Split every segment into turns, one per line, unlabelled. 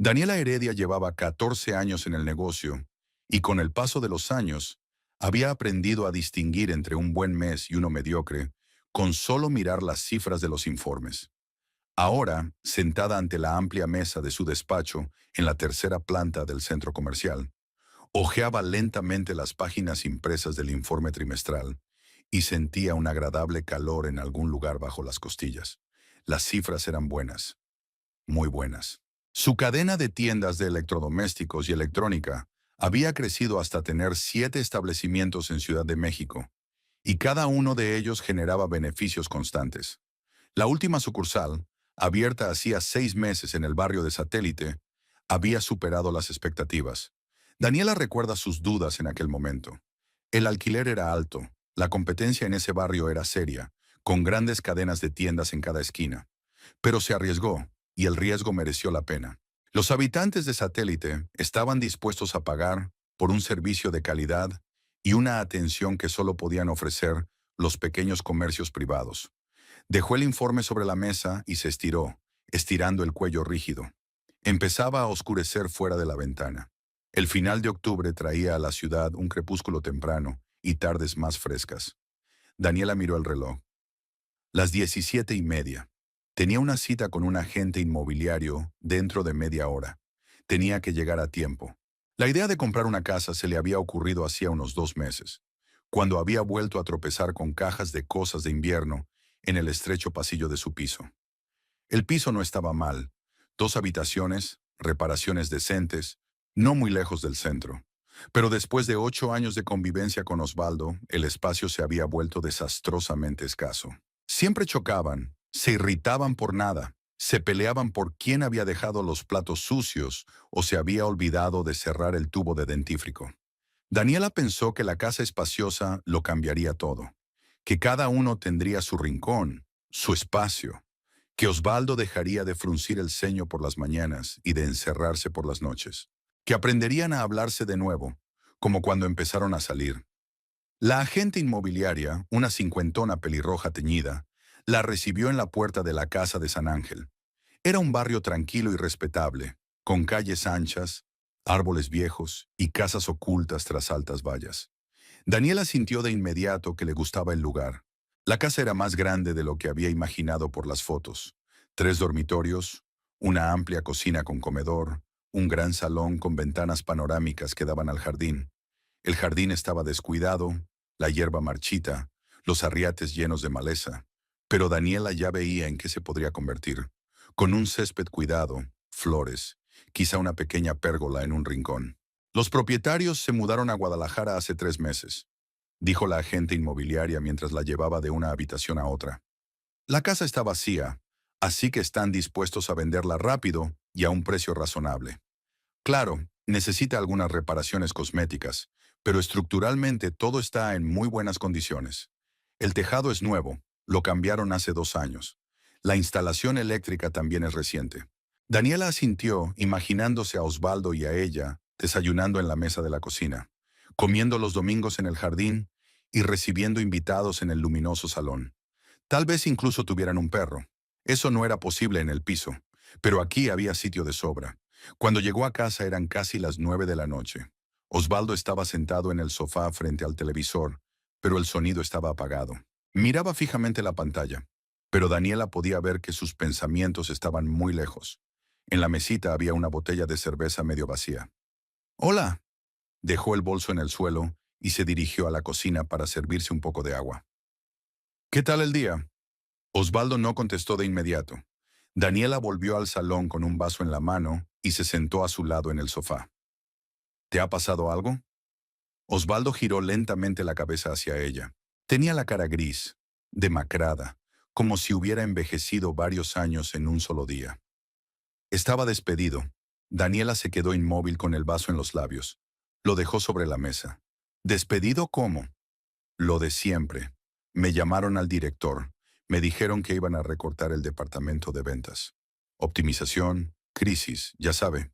Daniela Heredia llevaba 14 años en el negocio y con el paso de los años había aprendido a distinguir entre un buen mes y uno mediocre con solo mirar las cifras de los informes. Ahora, sentada ante la amplia mesa de su despacho en la tercera planta del centro comercial, hojeaba lentamente las páginas impresas del informe trimestral y sentía un agradable calor en algún lugar bajo las costillas. Las cifras eran buenas, muy buenas. Su cadena de tiendas de electrodomésticos y electrónica había crecido hasta tener 7 establecimientos en Ciudad de México, y cada uno de ellos generaba beneficios constantes. La última sucursal, abierta hacía 6 meses en el barrio de Satélite, había superado las expectativas. Daniela recuerda sus dudas en aquel momento. El alquiler era alto, la competencia en ese barrio era seria, con grandes cadenas de tiendas en cada esquina. Pero se arriesgó, y el riesgo mereció la pena. Los habitantes de Satélite estaban dispuestos a pagar por un servicio de calidad y una atención que solo podían ofrecer los pequeños comercios privados. Dejó el informe sobre la mesa y se estiró, estirando el cuello rígido. Empezaba a oscurecer fuera de la ventana. El final de octubre traía a la ciudad un crepúsculo temprano y tardes más frescas. Daniela miró el reloj. Las 17:30. Tenía una cita con un agente inmobiliario dentro de media hora. Tenía que llegar a tiempo. La idea de comprar una casa se le había ocurrido hacía unos 2 meses, cuando había vuelto a tropezar con cajas de cosas de invierno en el estrecho pasillo de su piso. El piso no estaba mal. 2 habitaciones, reparaciones decentes, no muy lejos del centro. Pero después de 8 años de convivencia con Osvaldo, el espacio se había vuelto desastrosamente escaso. Siempre chocaban, se irritaban por nada, se peleaban por quién había dejado los platos sucios o se había olvidado de cerrar el tubo de dentífrico. Daniela pensó que la casa espaciosa lo cambiaría todo, que cada uno tendría su rincón, su espacio, que Osvaldo dejaría de fruncir el ceño por las mañanas y de encerrarse por las noches, que aprenderían a hablarse de nuevo, como cuando empezaron a salir. La agente inmobiliaria, una cincuentona pelirroja teñida, la recibió en la puerta de la casa de San Ángel. Era un barrio tranquilo y respetable, con calles anchas, árboles viejos y casas ocultas tras altas vallas. Daniela sintió de inmediato que le gustaba el lugar. La casa era más grande de lo que había imaginado por las fotos. 3 dormitorios, una amplia cocina con comedor, un gran salón con ventanas panorámicas que daban al jardín. El jardín estaba descuidado, la hierba marchita, los arriates llenos de maleza. Pero Daniela ya veía en qué se podría convertir. Con un césped cuidado, flores, quizá una pequeña pérgola en un rincón. Los propietarios se mudaron a Guadalajara hace 3 meses, dijo la agente inmobiliaria mientras la llevaba de una habitación a otra. La casa está vacía, así que están dispuestos a venderla rápido y a un precio razonable. Claro, necesita algunas reparaciones cosméticas, pero estructuralmente todo está en muy buenas condiciones. El tejado es nuevo, lo cambiaron hace 2 años. La instalación eléctrica también es reciente. Daniela asintió, imaginándose a Osvaldo y a ella desayunando en la mesa de la cocina, comiendo los domingos en el jardín y recibiendo invitados en el luminoso salón. Tal vez incluso tuvieran un perro. Eso no era posible en el piso, pero aquí había sitio de sobra. Cuando llegó a casa eran casi las 9 de la noche. Osvaldo estaba sentado en el sofá frente al televisor, pero el sonido estaba apagado. Miraba fijamente la pantalla, pero Daniela podía ver que sus pensamientos estaban muy lejos. En la mesita había una botella de cerveza medio vacía. «Hola», dejó el bolso en el suelo y se dirigió a la cocina para servirse un poco de agua. «¿Qué tal el día?». Osvaldo no contestó de inmediato. Daniela volvió al salón con un vaso en la mano y se sentó a su lado en el sofá. «¿Te ha pasado algo?». Osvaldo giró lentamente la cabeza hacia ella. Tenía la cara gris, demacrada, como si hubiera envejecido varios años en un solo día. Estaba despedido. Daniela se quedó inmóvil con el vaso en los labios. Lo dejó sobre la mesa. ¿Despedido cómo? Lo de siempre. Me llamaron al director. Me dijeron que iban a recortar el departamento de ventas. Optimización, crisis, ya sabe.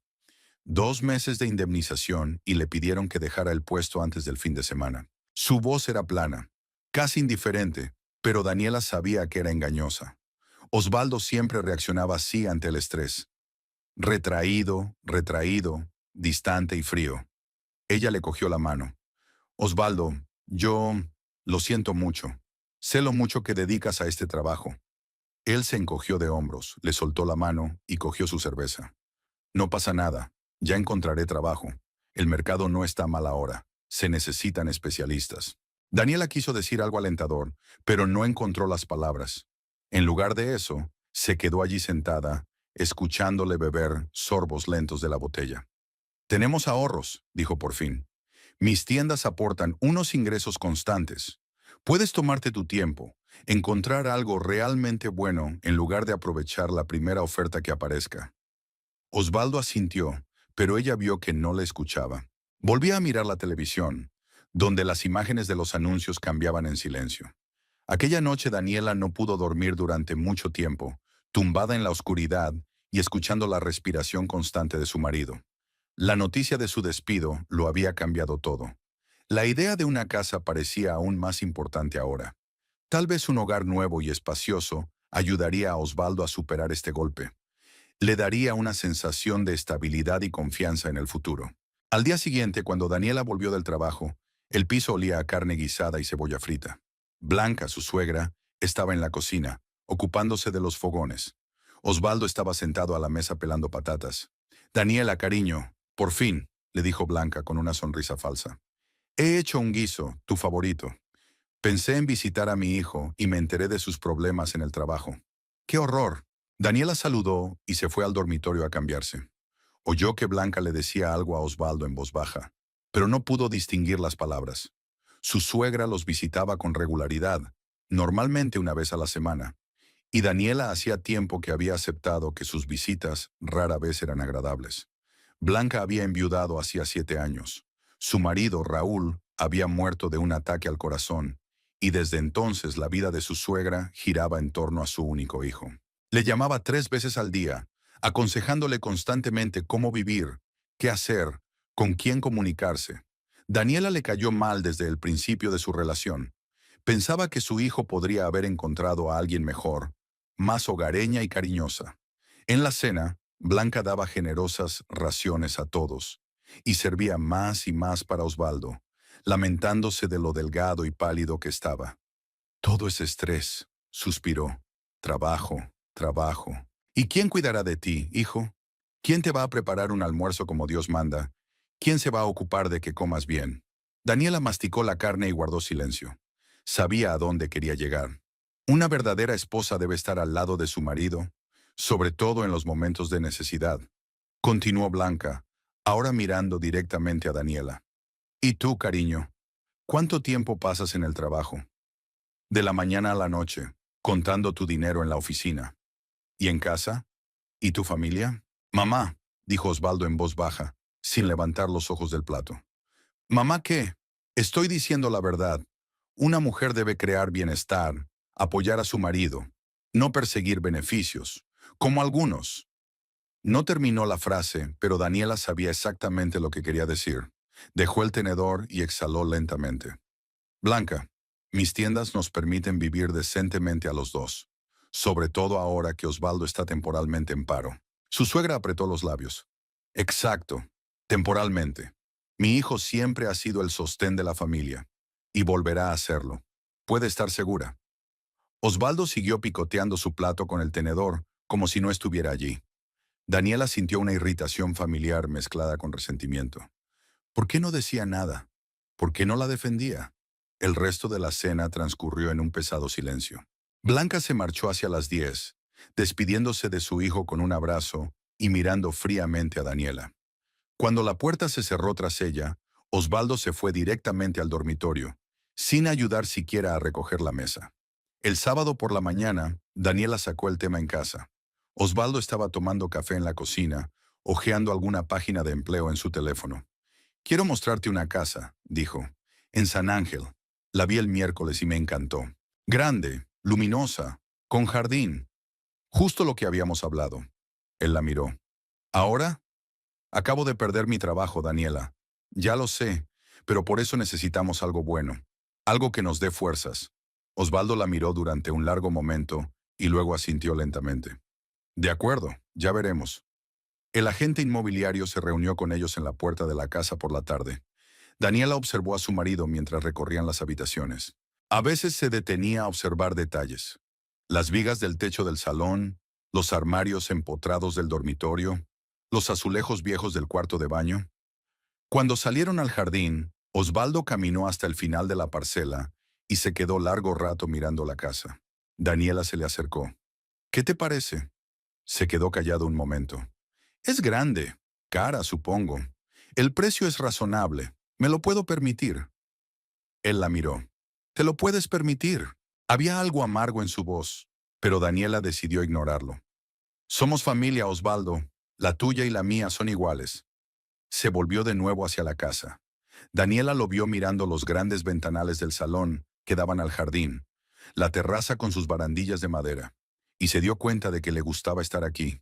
2 meses de indemnización y le pidieron que dejara el puesto antes del fin de semana. Su voz era plana, casi indiferente, pero Daniela sabía que era engañosa. Osvaldo siempre reaccionaba así ante el estrés. retraído, distante y frío. Ella le cogió la mano. Osvaldo, yo lo siento mucho. Sé lo mucho que dedicas a este trabajo. Él se encogió de hombros, le soltó la mano y cogió su cerveza. No pasa nada, ya encontraré trabajo. El mercado no está mal ahora. Se necesitan especialistas. Daniela quiso decir algo alentador, pero no encontró las palabras. En lugar de eso, se quedó allí sentada, escuchándole beber sorbos lentos de la botella. Tenemos ahorros, dijo por fin. Mis tiendas aportan unos ingresos constantes. Puedes tomarte tu tiempo, encontrar algo realmente bueno en lugar de aprovechar la primera oferta que aparezca. Osvaldo asintió, pero ella vio que no le escuchaba. Volvía a mirar la televisión, donde las imágenes de los anuncios cambiaban en silencio. Aquella noche Daniela no pudo dormir durante mucho tiempo, tumbada en la oscuridad y escuchando la respiración constante de su marido. La noticia de su despido lo había cambiado todo. La idea de una casa parecía aún más importante ahora. Tal vez un hogar nuevo y espacioso ayudaría a Osvaldo a superar este golpe. Le daría una sensación de estabilidad y confianza en el futuro. Al día siguiente, cuando Daniela volvió del trabajo, el piso olía a carne guisada y cebolla frita. Blanca, su suegra, estaba en la cocina, ocupándose de los fogones. Osvaldo estaba sentado a la mesa pelando patatas. Daniela, cariño, por fin, le dijo Blanca con una sonrisa falsa. He hecho un guiso, tu favorito. Pensé en visitar a mi hijo y me enteré de sus problemas en el trabajo. ¡Qué horror! Daniela saludó y se fue al dormitorio a cambiarse. Oyó que Blanca le decía algo a Osvaldo en voz baja, pero no pudo distinguir las palabras. Su suegra los visitaba con regularidad, normalmente una vez a la semana, y Daniela hacía tiempo que había aceptado que sus visitas rara vez eran agradables. Blanca había enviudado hacía 7 años. Su marido, Raúl, había muerto de un ataque al corazón, y desde entonces la vida de su suegra giraba en torno a su único hijo. Le llamaba 3 veces al día, aconsejándole constantemente cómo vivir, qué hacer, con quién comunicarse. Daniela le cayó mal desde el principio de su relación. Pensaba que su hijo podría haber encontrado a alguien mejor, más hogareña y cariñosa. En la cena, Blanca daba generosas raciones a todos, y servía más y más para Osvaldo, lamentándose de lo delgado y pálido que estaba. Todo es estrés, suspiró. Trabajo, trabajo. ¿Y quién cuidará de ti, hijo? ¿Quién te va a preparar un almuerzo como Dios manda? ¿Quién se va a ocupar de que comas bien? Daniela masticó la carne y guardó silencio. Sabía a dónde quería llegar. Una verdadera esposa debe estar al lado de su marido, sobre todo en los momentos de necesidad. Continuó Blanca, ahora mirando directamente a Daniela. ¿Y tú, cariño? ¿Cuánto tiempo pasas en el trabajo? De la mañana a la noche, contando tu dinero en la oficina. ¿Y en casa? ¿Y tu familia? Mamá, dijo Osvaldo en voz baja, sin levantar los ojos del plato. ¿Mamá qué? Estoy diciendo la verdad. Una mujer debe crear bienestar, apoyar a su marido, no perseguir beneficios, como algunos. No terminó la frase, pero Daniela sabía exactamente lo que quería decir. Dejó el tenedor y exhaló lentamente. Blanca, mis tiendas nos permiten vivir decentemente a los dos, sobre todo ahora que Osvaldo está temporalmente en paro. Su suegra apretó los labios. Exacto, temporalmente. Mi hijo siempre ha sido el sostén de la familia, y volverá a serlo. Puede estar segura. Osvaldo siguió picoteando su plato con el tenedor, como si no estuviera allí. Daniela sintió una irritación familiar mezclada con resentimiento. ¿Por qué no decía nada? ¿Por qué no la defendía? El resto de la cena transcurrió en un pesado silencio. Blanca se marchó hacia las 10, despidiéndose de su hijo con un abrazo y mirando fríamente a Daniela. Cuando la puerta se cerró tras ella, Osvaldo se fue directamente al dormitorio, sin ayudar siquiera a recoger la mesa. El sábado por la mañana, Daniela sacó el tema en casa. Osvaldo estaba tomando café en la cocina, hojeando alguna página de empleo en su teléfono. Quiero mostrarte una casa, dijo, en San Ángel. La vi el miércoles y me encantó. Grande, luminosa, con jardín. Justo lo que habíamos hablado. Él la miró. ¿Ahora? Acabo de perder mi trabajo, Daniela. Ya lo sé, pero por eso necesitamos algo bueno. Algo que nos dé fuerzas. Osvaldo la miró durante un largo momento y luego asintió lentamente. De acuerdo, ya veremos. El agente inmobiliario se reunió con ellos en la puerta de la casa por la tarde. Daniela observó a su marido mientras recorrían las habitaciones. A veces se detenía a observar detalles. Las vigas del techo del salón, los armarios empotrados del dormitorio, los azulejos viejos del cuarto de baño. Cuando salieron al jardín, Osvaldo caminó hasta el final de la parcela y se quedó largo rato mirando la casa. Daniela se le acercó. ¿Qué te parece? Se quedó callado un momento. Es grande, cara, supongo. El precio es razonable. Me lo puedo permitir. Él la miró. ¿Te lo puedes permitir? Había algo amargo en su voz, pero Daniela decidió ignorarlo. Somos familia, Osvaldo. La tuya y la mía son iguales. Se volvió de nuevo hacia la casa. Daniela lo vio mirando los grandes ventanales del salón que daban al jardín, la terraza con sus barandillas de madera, y se dio cuenta de que le gustaba estar aquí,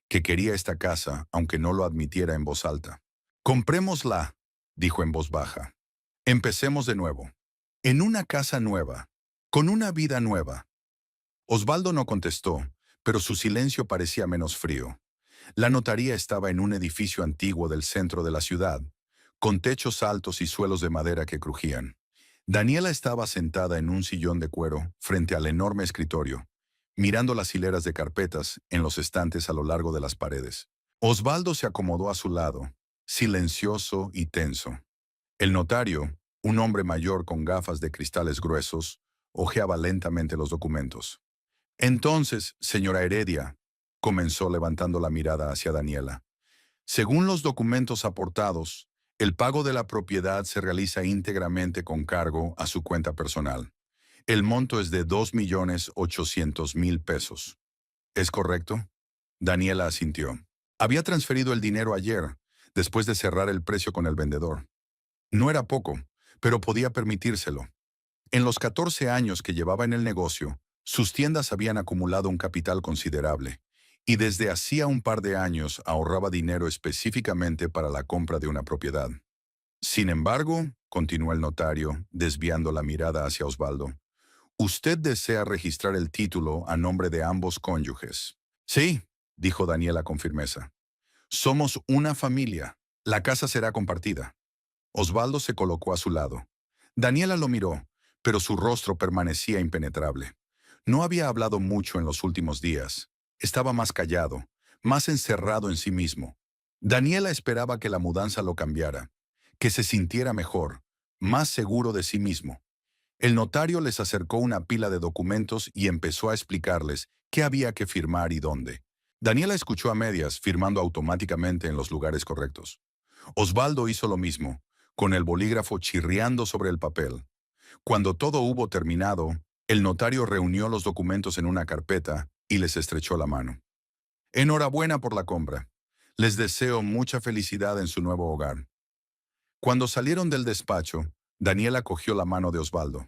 que quería esta casa, aunque no lo admitiera en voz alta. Comprémosla, dijo en voz baja. Empecemos de nuevo. En una casa nueva, con una vida nueva. Osvaldo no contestó, pero su silencio parecía menos frío. La notaría estaba en un edificio antiguo del centro de la ciudad, con techos altos y suelos de madera que crujían. Daniela estaba sentada en un sillón de cuero frente al enorme escritorio, mirando las hileras de carpetas en los estantes a lo largo de las paredes. Osvaldo se acomodó a su lado, silencioso y tenso. El notario, un hombre mayor con gafas de cristales gruesos, hojeaba lentamente los documentos. Entonces, señora Heredia, comenzó levantando la mirada hacia Daniela. Según los documentos aportados, el pago de la propiedad se realiza íntegramente con cargo a su cuenta personal. El monto es de 2.800.000 pesos. ¿Es correcto? Daniela asintió. Había transferido el dinero ayer, después de cerrar el precio con el vendedor. No era poco, pero podía permitírselo. En los 14 años que llevaba en el negocio, sus tiendas habían acumulado un capital considerable, y desde hacía un par de años ahorraba dinero específicamente para la compra de una propiedad. Sin embargo, continuó el notario, desviando la mirada hacia Osvaldo, usted desea registrar el título a nombre de ambos cónyuges. Sí, dijo Daniela con firmeza. Somos una familia. La casa será compartida. Osvaldo se colocó a su lado. Daniela lo miró, pero su rostro permanecía impenetrable. No había hablado mucho en los últimos días. Estaba más callado, más encerrado en sí mismo. Daniela esperaba que la mudanza lo cambiara, que se sintiera mejor, más seguro de sí mismo. El notario les acercó una pila de documentos y empezó a explicarles qué había que firmar y dónde. Daniela escuchó a medias, firmando automáticamente en los lugares correctos. Osvaldo hizo lo mismo, con el bolígrafo chirriando sobre el papel. Cuando todo hubo terminado, el notario reunió los documentos en una carpeta y les estrechó la mano. Enhorabuena por la compra. Les deseo mucha felicidad en su nuevo hogar. Cuando salieron del despacho, Daniela cogió la mano de Osvaldo.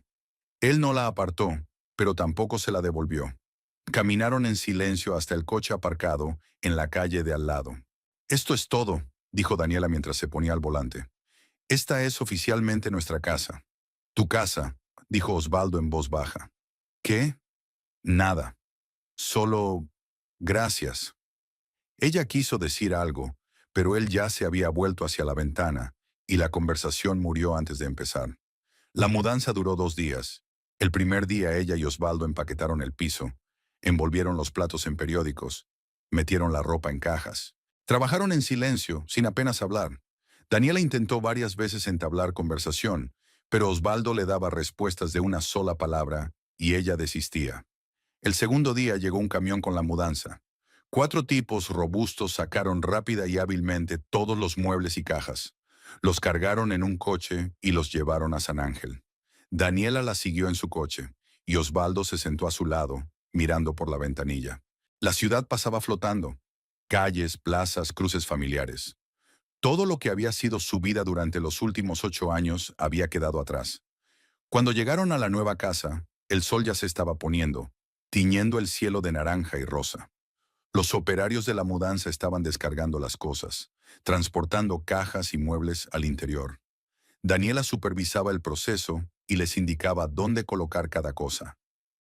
Él no la apartó, pero tampoco se la devolvió. Caminaron en silencio hasta el coche aparcado en la calle de al lado. Esto es todo, dijo Daniela mientras se ponía al volante. Esta es oficialmente nuestra casa. Tu casa, dijo Osvaldo en voz baja. ¿Qué? Nada. Solo gracias. Ella quiso decir algo, pero él ya se había vuelto hacia la ventana y la conversación murió antes de empezar. La mudanza duró 2 días. El primer día ella y Osvaldo empaquetaron el piso, envolvieron los platos en periódicos, metieron la ropa en cajas. Trabajaron en silencio, sin apenas hablar. Daniela intentó varias veces entablar conversación, pero Osvaldo le daba respuestas de una sola palabra y ella desistía. El segundo día llegó un camión con la mudanza. 4 tipos robustos sacaron rápida y hábilmente todos los muebles y cajas. Los cargaron en un coche y los llevaron a San Ángel. Daniela la siguió en su coche y Osvaldo se sentó a su lado, mirando por la ventanilla. La ciudad pasaba flotando. Calles, plazas, cruces familiares. Todo lo que había sido su vida durante los últimos 8 años había quedado atrás. Cuando llegaron a la nueva casa, el sol ya se estaba poniendo, tiñendo el cielo de naranja y rosa. Los operarios de la mudanza estaban descargando las cosas, transportando cajas y muebles al interior. Daniela supervisaba el proceso y les indicaba dónde colocar cada cosa.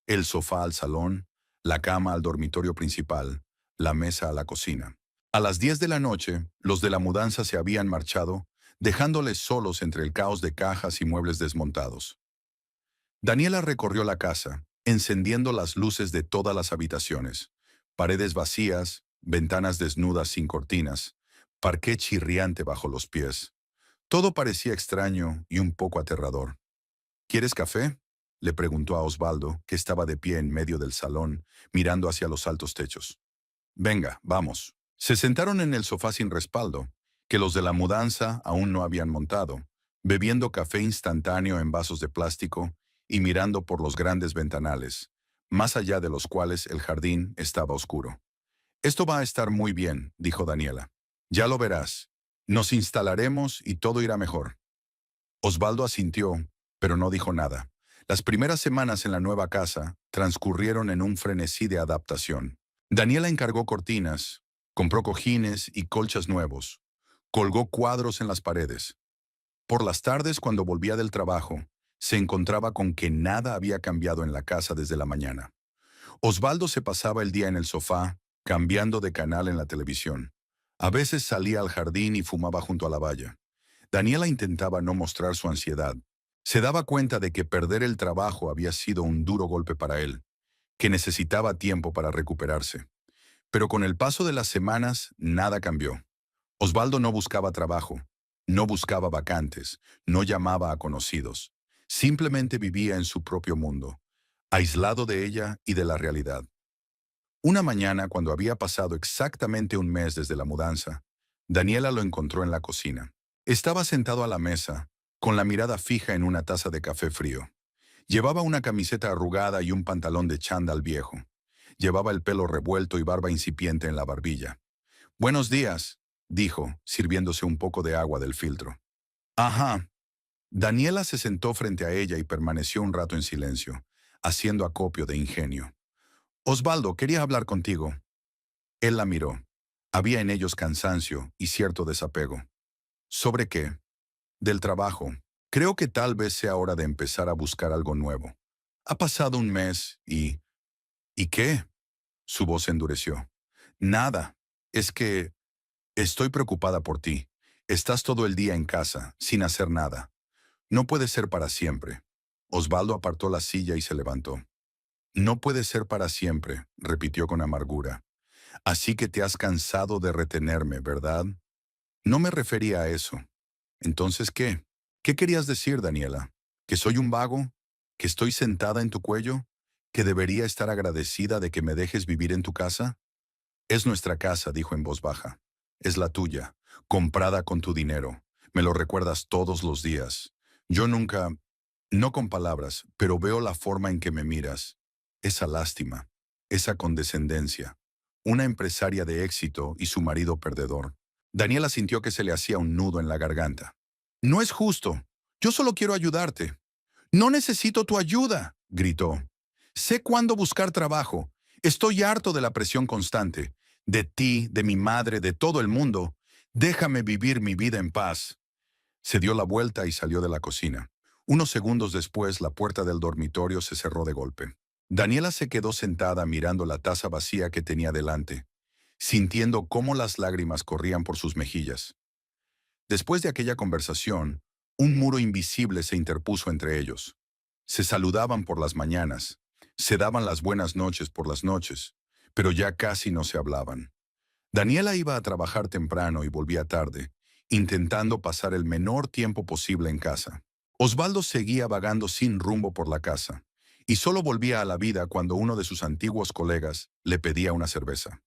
El sofá al salón, la cama al dormitorio principal, la mesa a la cocina. A las 10 de la noche, los de la mudanza se habían marchado, dejándoles solos entre el caos de cajas y muebles desmontados. Daniela recorrió la casa, encendiendo las luces de todas las habitaciones. Paredes vacías, ventanas desnudas sin cortinas, parqué chirriante bajo los pies. Todo parecía extraño y un poco aterrador. ¿Quieres café?, le preguntó a Osvaldo, que estaba de pie en medio del salón, mirando hacia los altos techos. Venga, vamos. Se sentaron en el sofá sin respaldo, que los de la mudanza aún no habían montado, bebiendo café instantáneo en vasos de plástico y mirando por los grandes ventanales, más allá de los cuales el jardín estaba oscuro. Esto va a estar muy bien, dijo Daniela. Ya lo verás. Nos instalaremos y todo irá mejor. Osvaldo asintió, pero no dijo nada. Las primeras semanas en la nueva casa transcurrieron en un frenesí de adaptación. Daniela encargó cortinas, compró cojines y colchas nuevos, colgó cuadros en las paredes. Por las tardes, cuando volvía del trabajo, se encontraba con que nada había cambiado en la casa desde la mañana. Osvaldo se pasaba el día en el sofá, cambiando de canal en la televisión. A veces salía al jardín y fumaba junto a la valla. Daniela intentaba no mostrar su ansiedad. Se daba cuenta de que perder el trabajo había sido un duro golpe para él, que necesitaba tiempo para recuperarse. Pero con el paso de las semanas, nada cambió. Osvaldo no buscaba trabajo, no buscaba vacantes, no llamaba a conocidos. Simplemente vivía en su propio mundo, aislado de ella y de la realidad. Una mañana, cuando había pasado exactamente un mes desde la mudanza, Daniela lo encontró en la cocina. Estaba sentado a la mesa, con la mirada fija en una taza de café frío. Llevaba una camiseta arrugada y un pantalón de chándal viejo. Llevaba el pelo revuelto y barba incipiente en la barbilla. «Buenos días», dijo, sirviéndose un poco de agua del filtro. «Ajá». Daniela se sentó frente a ella y permaneció un rato en silencio, haciendo acopio de ingenio. «Osvaldo, quería hablar contigo». Él la miró. Había en ellos cansancio y cierto desapego. ¿Sobre qué? Del trabajo. Creo que tal vez sea hora de empezar a buscar algo nuevo. Ha pasado un mes y... ¿Y qué? Su voz se endureció. Nada. Es que estoy preocupada por ti. Estás todo el día en casa, sin hacer nada. No puede ser para siempre. Osvaldo apartó la silla y se levantó. No puede ser para siempre, repitió con amargura. Así que te has cansado de retenerme, ¿verdad? No me refería a eso. Entonces, ¿qué? ¿Qué querías decir, Daniela? ¿Que soy un vago? ¿Que estoy sentada en tu cuello? ¿Que debería estar agradecida de que me dejes vivir en tu casa? Es nuestra casa, dijo en voz baja. Es la tuya, comprada con tu dinero. Me lo recuerdas todos los días. Yo nunca, no con palabras, pero veo la forma en que me miras. Esa lástima, esa condescendencia. Una empresaria de éxito y su marido perdedor. Daniela sintió que se le hacía un nudo en la garganta. No es justo. Yo solo quiero ayudarte. No necesito tu ayuda, gritó. Sé cuándo buscar trabajo. Estoy harto de la presión constante. De ti, de mi madre, de todo el mundo. Déjame vivir mi vida en paz. Se dio la vuelta y salió de la cocina. Unos segundos después, la puerta del dormitorio se cerró de golpe. Daniela se quedó sentada mirando la taza vacía que tenía delante, sintiendo cómo las lágrimas corrían por sus mejillas. Después de aquella conversación, un muro invisible se interpuso entre ellos. Se saludaban por las mañanas, se daban las buenas noches por las noches, pero ya casi no se hablaban. Daniela iba a trabajar temprano y volvía tarde, intentando pasar el menor tiempo posible en casa. Osvaldo seguía vagando sin rumbo por la casa, y solo volvía a la vida cuando uno de sus antiguos colegas le pedía una cerveza.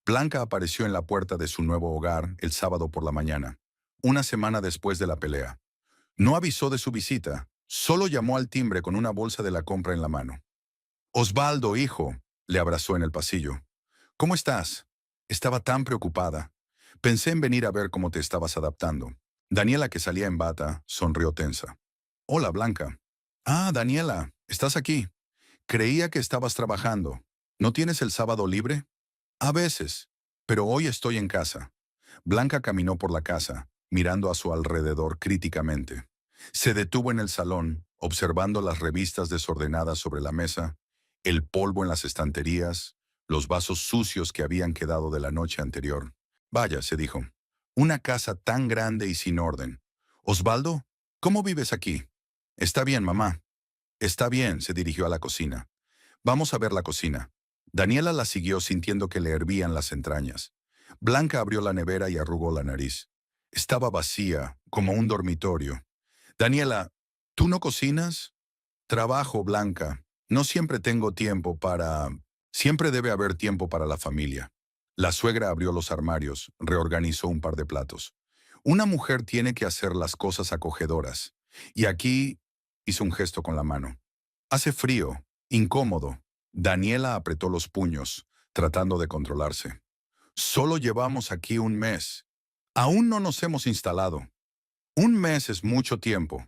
Blanca apareció en la puerta de su nuevo hogar el sábado por la mañana, una semana después de la pelea. No avisó de su visita, solo llamó al timbre con una bolsa de la compra en la mano. «Osvaldo, hijo», le abrazó en el pasillo. «¿Cómo estás?» Estaba tan preocupada. Pensé en venir a ver cómo te estabas adaptando. Daniela, que salía en bata, sonrió tensa. «Hola, Blanca». «Ah, Daniela, estás aquí. Creía que estabas trabajando. ¿No tienes el sábado libre?» «A veces, pero hoy estoy en casa». Blanca caminó por la casa, mirando a su alrededor críticamente. Se detuvo en el salón, observando las revistas desordenadas sobre la mesa, el polvo en las estanterías, los vasos sucios que habían quedado de la noche anterior. Vaya, se dijo. Una casa tan grande y sin orden. Osvaldo, ¿cómo vives aquí? Está bien, mamá. Está bien, se dirigió a la cocina. Vamos a ver la cocina. Daniela la siguió sintiendo que le hervían las entrañas. Blanca abrió la nevera y arrugó la nariz. Estaba vacía, como un dormitorio. Daniela, ¿tú no cocinas? Trabajo, Blanca. No siempre tengo tiempo para... Siempre debe haber tiempo para la familia. La suegra abrió los armarios, reorganizó un par de platos. Una mujer tiene que hacer las cosas acogedoras. Y aquí hizo un gesto con la mano. Hace frío, incómodo. Daniela apretó los puños, tratando de controlarse. Solo llevamos aquí un mes. Aún no nos hemos instalado. Un mes es mucho tiempo.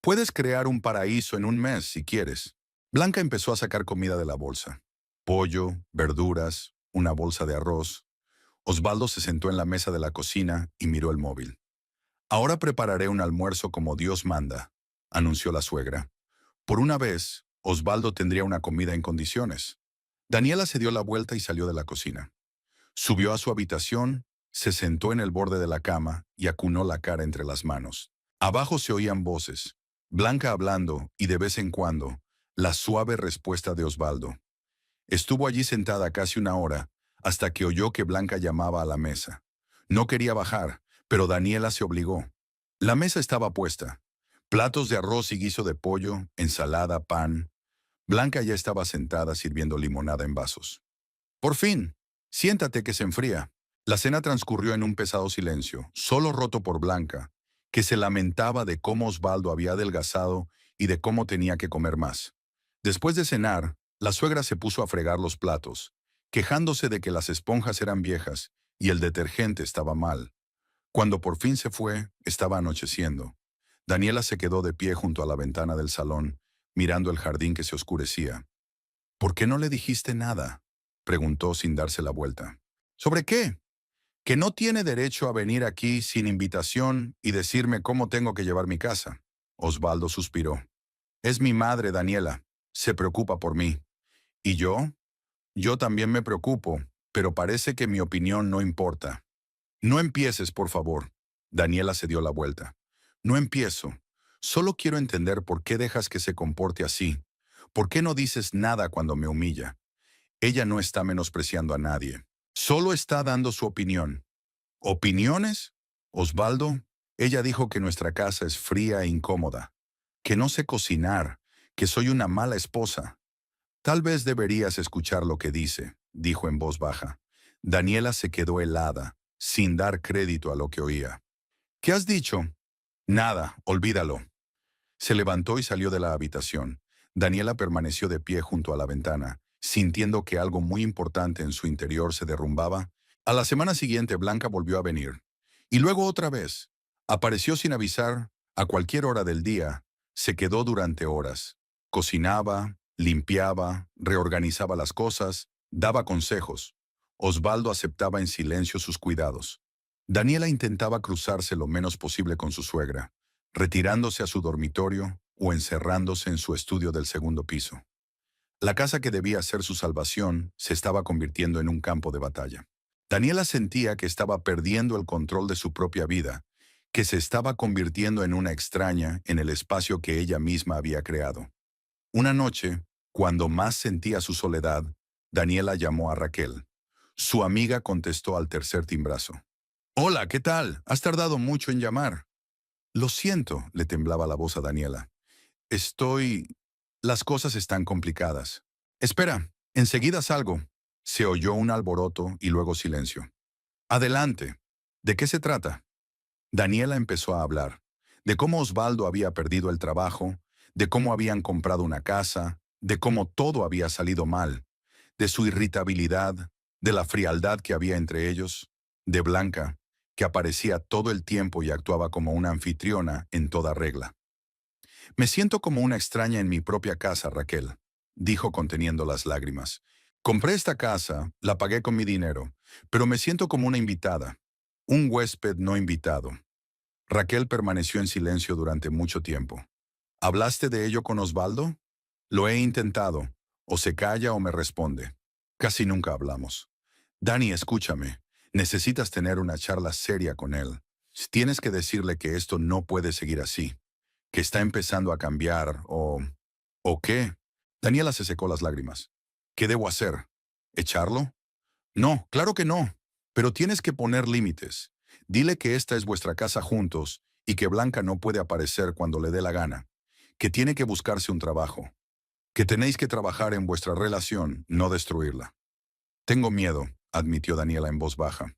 Puedes crear un paraíso en un mes si quieres. Blanca empezó a sacar comida de la bolsa. Pollo, verduras, una bolsa de arroz. Osvaldo se sentó en la mesa de la cocina y miró el móvil. Ahora prepararé un almuerzo como Dios manda, anunció la suegra. Por una vez, Osvaldo tendría una comida en condiciones. Daniela se dio la vuelta y salió de la cocina. Subió a su habitación, se sentó en el borde de la cama y acunó la cara entre las manos. Abajo se oían voces, Blanca hablando y de vez en cuando, la suave respuesta de Osvaldo. Estuvo allí sentada casi una hora, hasta que oyó que Blanca llamaba a la mesa. No quería bajar, pero Daniela se obligó. La mesa estaba puesta. Platos de arroz y guiso de pollo, ensalada, pan. Blanca ya estaba sentada sirviendo limonada en vasos. Por fin, siéntate que se enfría. La cena transcurrió en un pesado silencio, solo roto por Blanca, que se lamentaba de cómo Osvaldo había adelgazado y de cómo tenía que comer más. Después de cenar, la suegra se puso a fregar los platos, quejándose de que las esponjas eran viejas y el detergente estaba mal. Cuando por fin se fue, estaba anocheciendo. Daniela se quedó de pie junto a la ventana del salón, mirando el jardín que se oscurecía. ¿Por qué no le dijiste nada?, preguntó sin darse la vuelta. ¿Sobre qué? Que no tiene derecho a venir aquí sin invitación y decirme cómo tengo que llevar mi casa. Osvaldo suspiró. Es mi madre, Daniela. Se preocupa por mí. ¿Y yo? Yo también me preocupo, pero parece que mi opinión no importa. No empieces, por favor. Daniela se dio la vuelta. No empiezo. Solo quiero entender por qué dejas que se comporte así. ¿Por qué no dices nada cuando me humilla? Ella no está menospreciando a nadie. Solo está dando su opinión. ¿Opiniones? Osvaldo, ella dijo que nuestra casa es fría e incómoda, que no sé cocinar, que soy una mala esposa. Tal vez deberías escuchar lo que dice, dijo en voz baja. Daniela se quedó helada, sin dar crédito a lo que oía. ¿Qué has dicho? Nada, olvídalo. Se levantó y salió de la habitación. Daniela permaneció de pie junto a la ventana, sintiendo que algo muy importante en su interior se derrumbaba. A la semana siguiente Blanca volvió a venir. Y luego otra vez. Apareció sin avisar, a cualquier hora del día. Se quedó durante horas. Cocinaba, limpiaba, reorganizaba las cosas, daba consejos. Osvaldo aceptaba en silencio sus cuidados. Daniela intentaba cruzarse lo menos posible con su suegra, retirándose a su dormitorio o encerrándose en su estudio del segundo piso. La casa que debía ser su salvación se estaba convirtiendo en un campo de batalla. Daniela sentía que estaba perdiendo el control de su propia vida, que se estaba convirtiendo en una extraña en el espacio que ella misma había creado. Una noche, cuando más sentía su soledad, Daniela llamó a Raquel. Su amiga contestó al tercer timbrazo. Hola, ¿qué tal? Has tardado mucho en llamar. Lo siento, le temblaba la voz a Daniela. Estoy... Las cosas están complicadas. Espera, enseguida salgo. Se oyó un alboroto y luego silencio. Adelante. ¿De qué se trata? Daniela empezó a hablar. De cómo Osvaldo había perdido el trabajo, de cómo habían comprado una casa, de cómo todo había salido mal, de su irritabilidad, de la frialdad que había entre ellos, de Blanca, que aparecía todo el tiempo y actuaba como una anfitriona en toda regla. Me siento como una extraña en mi propia casa, Raquel, dijo conteniendo las lágrimas. Compré esta casa, la pagué con mi dinero, pero me siento como una invitada, un huésped no invitado. Raquel permaneció en silencio durante mucho tiempo. ¿Hablaste de ello con Osvaldo? Lo he intentado. O se calla o me responde. Casi nunca hablamos. Dani, escúchame. Necesitas tener una charla seria con él. Tienes que decirle que esto no puede seguir así, que está empezando a cambiar o... ¿O qué? Daniela se secó las lágrimas. ¿Qué debo hacer? ¿Echarlo? No, claro que no. Pero tienes que poner límites. Dile que esta es vuestra casa juntos y que Blanca no puede aparecer cuando le dé la gana, que tiene que buscarse un trabajo, que tenéis que trabajar en vuestra relación, no destruirla. Tengo miedo, admitió Daniela en voz baja.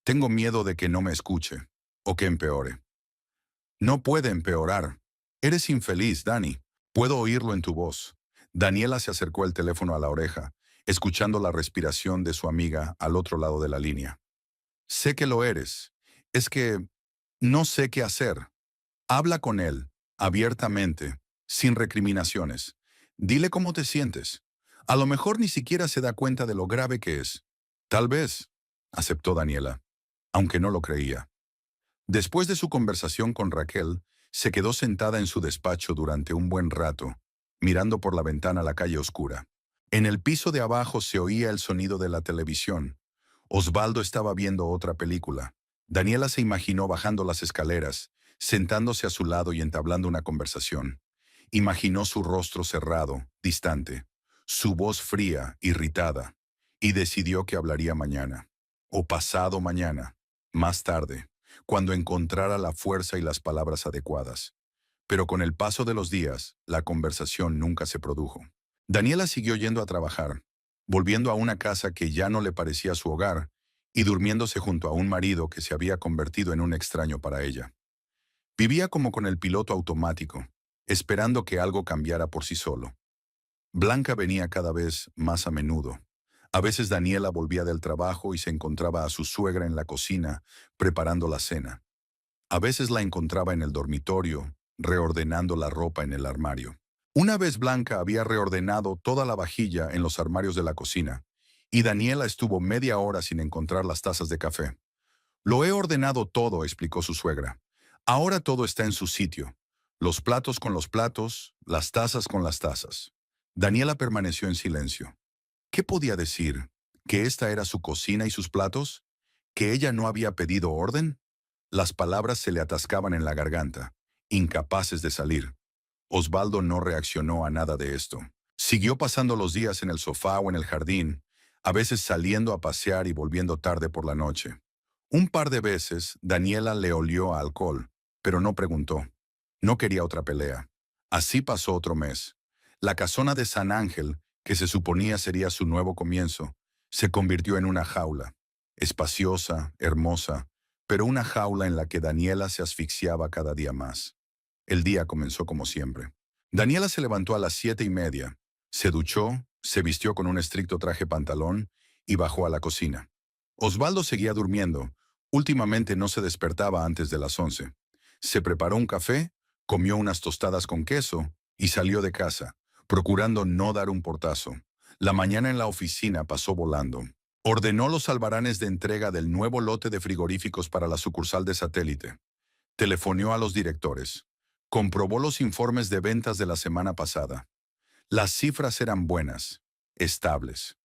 Tengo miedo de que no me escuche, o que empeore. No puede empeorar. Eres infeliz, Dani. Puedo oírlo en tu voz. Daniela se acercó el teléfono a la oreja, escuchando la respiración de su amiga al otro lado de la línea. Sé que lo eres. Es que no sé qué hacer. Habla con él, abiertamente, sin recriminaciones. Dile cómo te sientes. A lo mejor ni siquiera se da cuenta de lo grave que es. Tal vez, aceptó Daniela, aunque no lo creía. Después de su conversación con Raquel, se quedó sentada en su despacho durante un buen rato, mirando por la ventana la calle oscura. En el piso de abajo se oía el sonido de la televisión. Osvaldo estaba viendo otra película. Daniela se imaginó bajando las escaleras, sentándose a su lado y entablando una conversación. Imaginó su rostro cerrado, distante, su voz fría, irritada, y decidió que hablaría mañana, o pasado mañana, más tarde, cuando encontrara la fuerza y las palabras adecuadas. Pero con el paso de los días, la conversación nunca se produjo. Daniela siguió yendo a trabajar, volviendo a una casa que ya no le parecía su hogar, y durmiéndose junto a un marido que se había convertido en un extraño para ella. Vivía como con el piloto automático, esperando que algo cambiara por sí solo. Blanca venía cada vez más a menudo. A veces Daniela volvía del trabajo y se encontraba a su suegra en la cocina, preparando la cena. A veces la encontraba en el dormitorio, reordenando la ropa en el armario. Una vez Blanca había reordenado toda la vajilla en los armarios de la cocina, y Daniela estuvo media hora sin encontrar las tazas de café. Lo he ordenado todo, explicó su suegra. Ahora todo está en su sitio. Los platos con los platos, las tazas con las tazas. Daniela permaneció en silencio. ¿Qué podía decir? ¿Que esta era su cocina y sus platos? ¿Que ella no había pedido orden? Las palabras se le atascaban en la garganta, incapaces de salir. Osvaldo no reaccionó a nada de esto. Siguió pasando los días en el sofá o en el jardín, a veces saliendo a pasear y volviendo tarde por la noche. Un par de veces, Daniela le olió a alcohol, pero no preguntó. No quería otra pelea. Así pasó otro mes. La casona de San Ángel, que se suponía sería su nuevo comienzo, se convirtió en una jaula. Espaciosa, hermosa, pero una jaula en la que Daniela se asfixiaba cada día más. El día comenzó como siempre. Daniela se levantó a las 7:30, se duchó, se vistió con un estricto traje pantalón y bajó a la cocina. Osvaldo seguía durmiendo. Últimamente no se despertaba antes de las 11. Se preparó un café, comió unas tostadas con queso y salió de casa, procurando no dar un portazo. La mañana en la oficina pasó volando. Ordenó los albaranes de entrega del nuevo lote de frigoríficos para la sucursal de satélite. Telefoneó a los directores. Comprobó los informes de ventas de la semana pasada. Las cifras eran buenas, estables.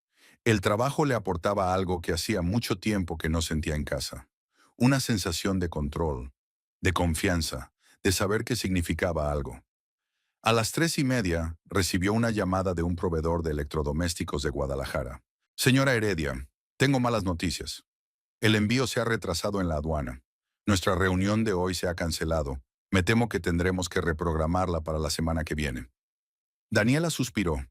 El trabajo le aportaba algo que hacía mucho tiempo que no sentía en casa. Una sensación de control, de confianza, de saber que significaba algo. A las 3:30 recibió una llamada de un proveedor de electrodomésticos de Guadalajara. Señora Heredia, tengo malas noticias. El envío se ha retrasado en la aduana. Nuestra reunión de hoy se ha cancelado. Me temo que tendremos que reprogramarla para la semana que viene. Daniela suspiró.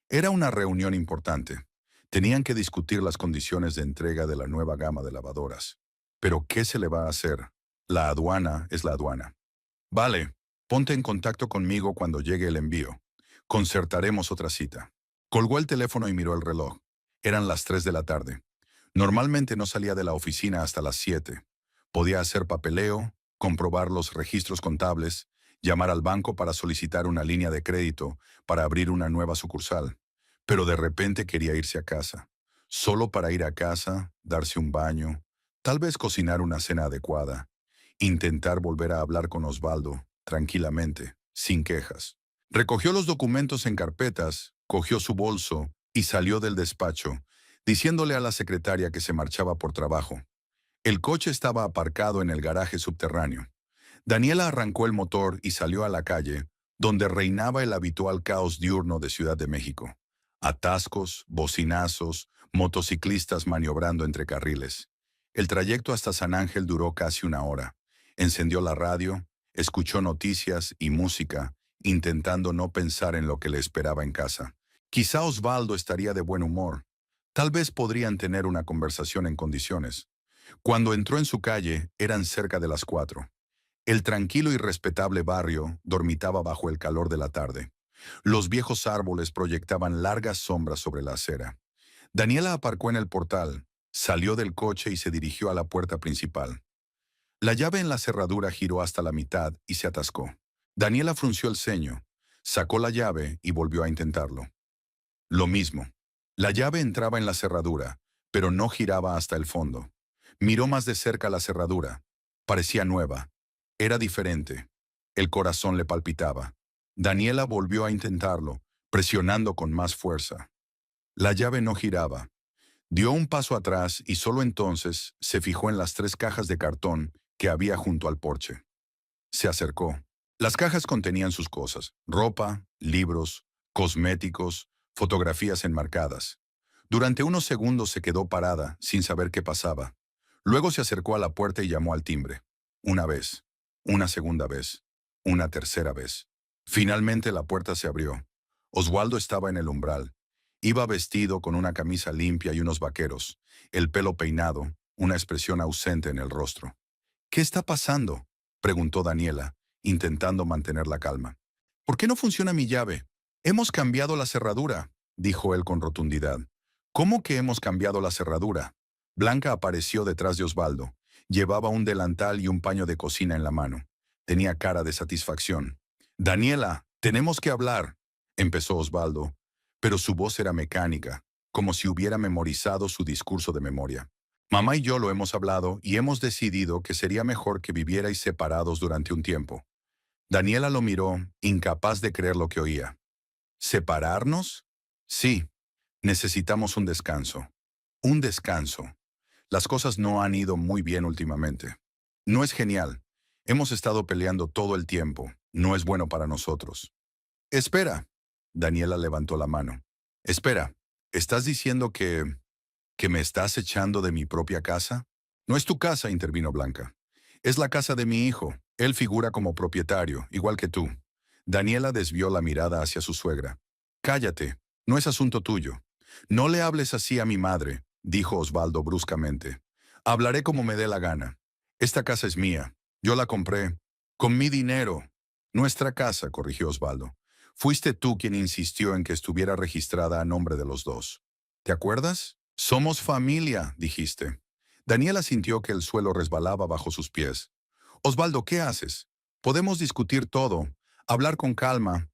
Era una reunión importante. Tenían que discutir las condiciones de entrega de la nueva gama de lavadoras. Pero ¿qué se le va a hacer? La aduana es la aduana. Vale, ponte en contacto conmigo cuando llegue el envío. Concertaremos otra cita. Colgó el teléfono y miró el reloj. Eran las 3 de la tarde. Normalmente no salía de la oficina hasta las 7. Podía hacer papeleo, comprobar los registros contables, llamar al banco para solicitar una línea de crédito para abrir una nueva sucursal. Pero de repente quería irse a casa. Solo para ir a casa, darse un baño, tal vez cocinar una cena adecuada, intentar volver a hablar con Osvaldo, tranquilamente, sin quejas. Recogió los documentos en carpetas, cogió su bolso y salió del despacho, diciéndole a la secretaria que se marchaba por trabajo. El coche estaba aparcado en el garaje subterráneo. Daniela arrancó el motor y salió a la calle, donde reinaba el habitual caos diurno de Ciudad de México. Atascos, bocinazos, motociclistas maniobrando entre carriles. El trayecto hasta San Ángel duró casi una hora. Encendió la radio, escuchó noticias y música, intentando no pensar en lo que le esperaba en casa. Quizá Osvaldo estaría de buen humor. Tal vez podrían tener una conversación en condiciones. Cuando entró en su calle, eran cerca de las 4. El tranquilo y respetable barrio dormitaba bajo el calor de la tarde. Los viejos árboles proyectaban largas sombras sobre la acera. Daniela aparcó en el portal, salió del coche y se dirigió a la puerta principal. La llave en la cerradura giró hasta la mitad y se atascó. Daniela frunció el ceño, sacó la llave y volvió a intentarlo. Lo mismo. La llave entraba en la cerradura, pero no giraba hasta el fondo. Miró más de cerca la cerradura. Parecía nueva. Era diferente. El corazón le palpitaba. Daniela volvió a intentarlo, presionando con más fuerza. La llave no giraba. Dio un paso atrás y solo entonces se fijó en las 3 cajas de cartón que había junto al porche. Se acercó. Las cajas contenían sus cosas: ropa, libros, cosméticos, fotografías enmarcadas. Durante unos segundos se quedó parada, sin saber qué pasaba. Luego se acercó a la puerta y llamó al timbre. Una vez, una segunda vez, una tercera vez. Finalmente la puerta se abrió. Osvaldo estaba en el umbral. Iba vestido con una camisa limpia y unos vaqueros, el pelo peinado, una expresión ausente en el rostro. ¿Qué está pasando?, preguntó Daniela, intentando mantener la calma. ¿Por qué no funciona mi llave? Hemos cambiado la cerradura, dijo él con rotundidad. ¿Cómo que hemos cambiado la cerradura? Blanca apareció detrás de Osvaldo. Llevaba un delantal y un paño de cocina en la mano. Tenía cara de satisfacción. Daniela, tenemos que hablar, empezó Osvaldo, pero su voz era mecánica, como si hubiera memorizado su discurso de memoria. Mamá y yo lo hemos hablado y hemos decidido que sería mejor que vivierais separados durante un tiempo. Daniela lo miró, incapaz de creer lo que oía. ¿Separarnos? Sí, necesitamos un descanso. Un descanso. Las cosas no han ido muy bien últimamente. No es genial. Hemos estado peleando todo el tiempo. No es bueno para nosotros. Espera. Daniela levantó la mano. Espera, ¿estás diciendo que me estás echando de mi propia casa? No es tu casa, intervino Blanca. Es la casa de mi hijo. Él figura como propietario, igual que tú. Daniela desvió la mirada hacia su suegra. Cállate, no es asunto tuyo. No le hables así a mi madre, dijo Osvaldo bruscamente. Hablaré como me dé la gana. Esta casa es mía. Yo la compré. Con mi dinero. Nuestra casa, corrigió Osvaldo. Fuiste tú quien insistió en que estuviera registrada a nombre de los dos. ¿Te acuerdas? Somos familia, dijiste. Daniela sintió que el suelo resbalaba bajo sus pies. Osvaldo, ¿qué haces? Podemos discutir todo, hablar con calma.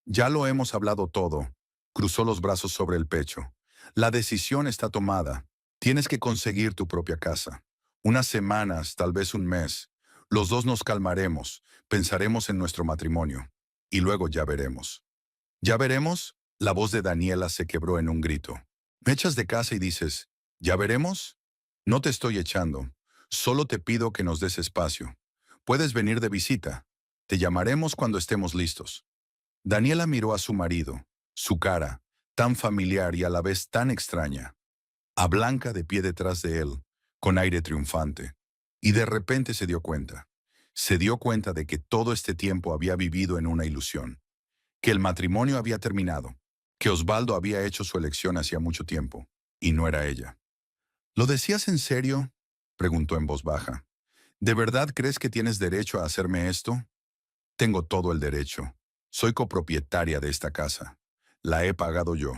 Ya lo hemos hablado todo. Cruzó los brazos sobre el pecho. La decisión está tomada. Tienes que conseguir tu propia casa. Unas semanas, tal vez un mes. Los dos nos calmaremos, pensaremos en nuestro matrimonio. Y luego ya veremos. ¿Ya veremos? La voz de Daniela se quebró en un grito. Me echas de casa y dices, ¿ya veremos? No te estoy echando. Solo te pido que nos des espacio. Puedes venir de visita. Te llamaremos cuando estemos listos. Daniela miró a su marido, su cara, tan familiar y a la vez tan extraña, a Blanca de pie detrás de él, con aire triunfante, y de repente se dio cuenta. Se dio cuenta de que todo este tiempo había vivido en una ilusión, que el matrimonio había terminado, que Osvaldo había hecho su elección hacía mucho tiempo, y no era ella. ¿Lo decías en serio?, preguntó en voz baja. ¿De verdad crees que tienes derecho a hacerme esto? Tengo todo el derecho. Soy copropietaria de esta casa. La he pagado yo.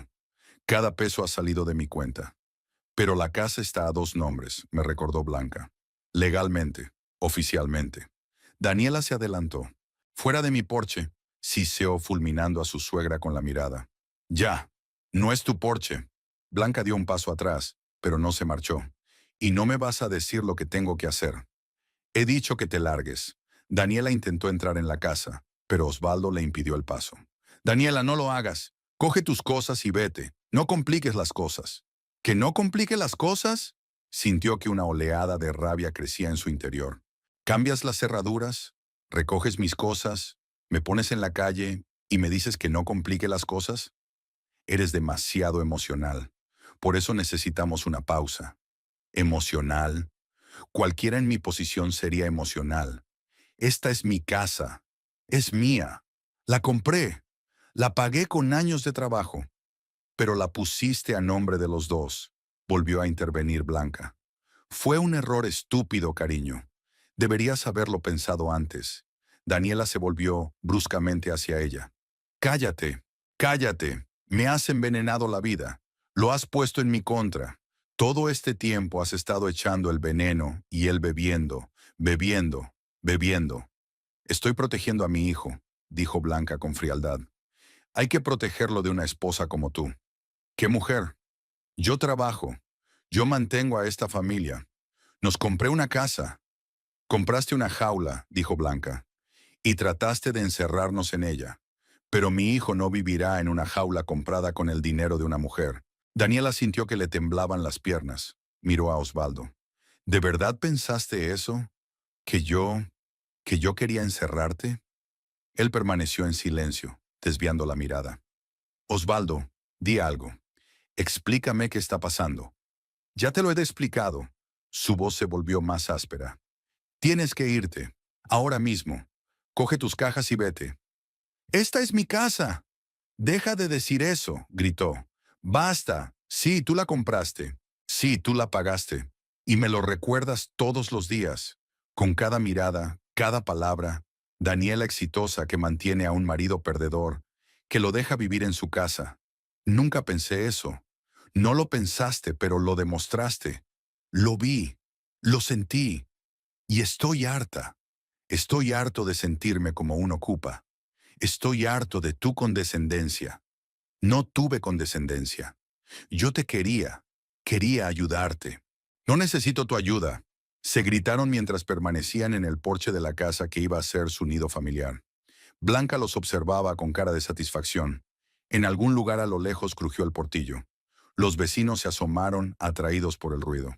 Cada peso ha salido de mi cuenta. Pero la casa está a 2 nombres, me recordó Blanca. Legalmente, oficialmente. Daniela se adelantó. Fuera de mi porche, siseó fulminando a su suegra con la mirada. Ya, no es tu porche. Blanca dio un paso atrás, pero no se marchó. Y no me vas a decir lo que tengo que hacer. He dicho que te largues. Daniela intentó entrar en la casa, pero Osvaldo le impidió el paso. Daniela, no lo hagas. Coge tus cosas y vete. No compliques las cosas. ¿Que no complique las cosas? Sintió que una oleada de rabia crecía en su interior. ¿Cambias las cerraduras? ¿Recoges mis cosas? ¿Me pones en la calle y me dices que no complique las cosas? Eres demasiado emocional. Por eso necesitamos una pausa. ¿Emocional? Cualquiera en mi posición sería emocional. Esta es mi casa. Es mía. La compré. La pagué con años de trabajo. Pero la pusiste a nombre de los dos. Volvió a intervenir Blanca. Fue un error estúpido, cariño. Deberías haberlo pensado antes. Daniela se volvió bruscamente hacia ella. Cállate, cállate. Me has envenenado la vida. Lo has puesto en mi contra. Todo este tiempo has estado echando el veneno y él bebiendo, bebiendo, bebiendo. Estoy protegiendo a mi hijo, dijo Blanca con frialdad. Hay que protegerlo de una esposa como tú. ¿Qué mujer? Yo trabajo. Yo mantengo a esta familia. Nos compré una casa. Compraste una jaula, dijo Blanca, y trataste de encerrarnos en ella. Pero mi hijo no vivirá en una jaula comprada con el dinero de una mujer. Daniela sintió que le temblaban las piernas. Miró a Osvaldo. ¿De verdad pensaste eso? ¿Que yo quería encerrarte? Él permaneció en silencio, desviando la mirada. Osvaldo, di algo. Explícame qué está pasando. Ya te lo he explicado. Su voz se volvió más áspera. Tienes que irte. Ahora mismo. Coge tus cajas y vete. Esta es mi casa. Deja de decir eso, gritó. Basta. Sí, tú la compraste. Sí, tú la pagaste. Y me lo recuerdas todos los días. Con cada mirada, cada palabra. Daniela exitosa que mantiene a un marido perdedor, que lo deja vivir en su casa. Nunca pensé eso. No lo pensaste, pero lo demostraste. Lo vi. Lo sentí. Y estoy harta. Estoy harto de sentirme como un ocupa. Estoy harto de tu condescendencia. No tuve condescendencia. Yo te quería ayudarte. No necesito tu ayuda. Se gritaron mientras permanecían en el porche de la casa que iba a ser su nido familiar. Blanca los observaba con cara de satisfacción. En algún lugar a lo lejos crujió el portillo. Los vecinos se asomaron, atraídos por el ruido.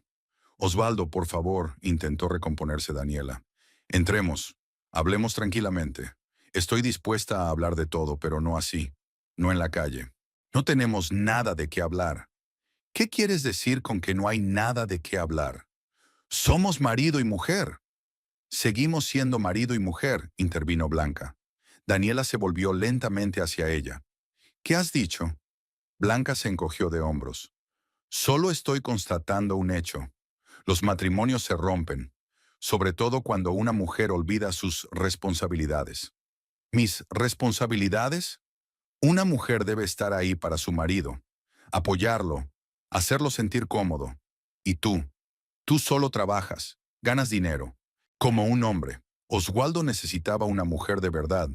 Osvaldo, por favor, intentó recomponerse Daniela. Entremos. Hablemos tranquilamente. Estoy dispuesta a hablar de todo, pero no así. No en la calle. No tenemos nada de qué hablar. ¿Qué quieres decir con que no hay nada de qué hablar? Somos marido y mujer. Seguimos siendo marido y mujer, intervino Blanca. Daniela se volvió lentamente hacia ella. ¿Qué has dicho? Blanca se encogió de hombros. Solo estoy constatando un hecho. Los matrimonios se rompen, sobre todo cuando una mujer olvida sus responsabilidades. ¿Mis responsabilidades? Una mujer debe estar ahí para su marido, apoyarlo, hacerlo sentir cómodo. Y tú solo trabajas, ganas dinero, como un hombre. Oswaldo necesitaba una mujer de verdad,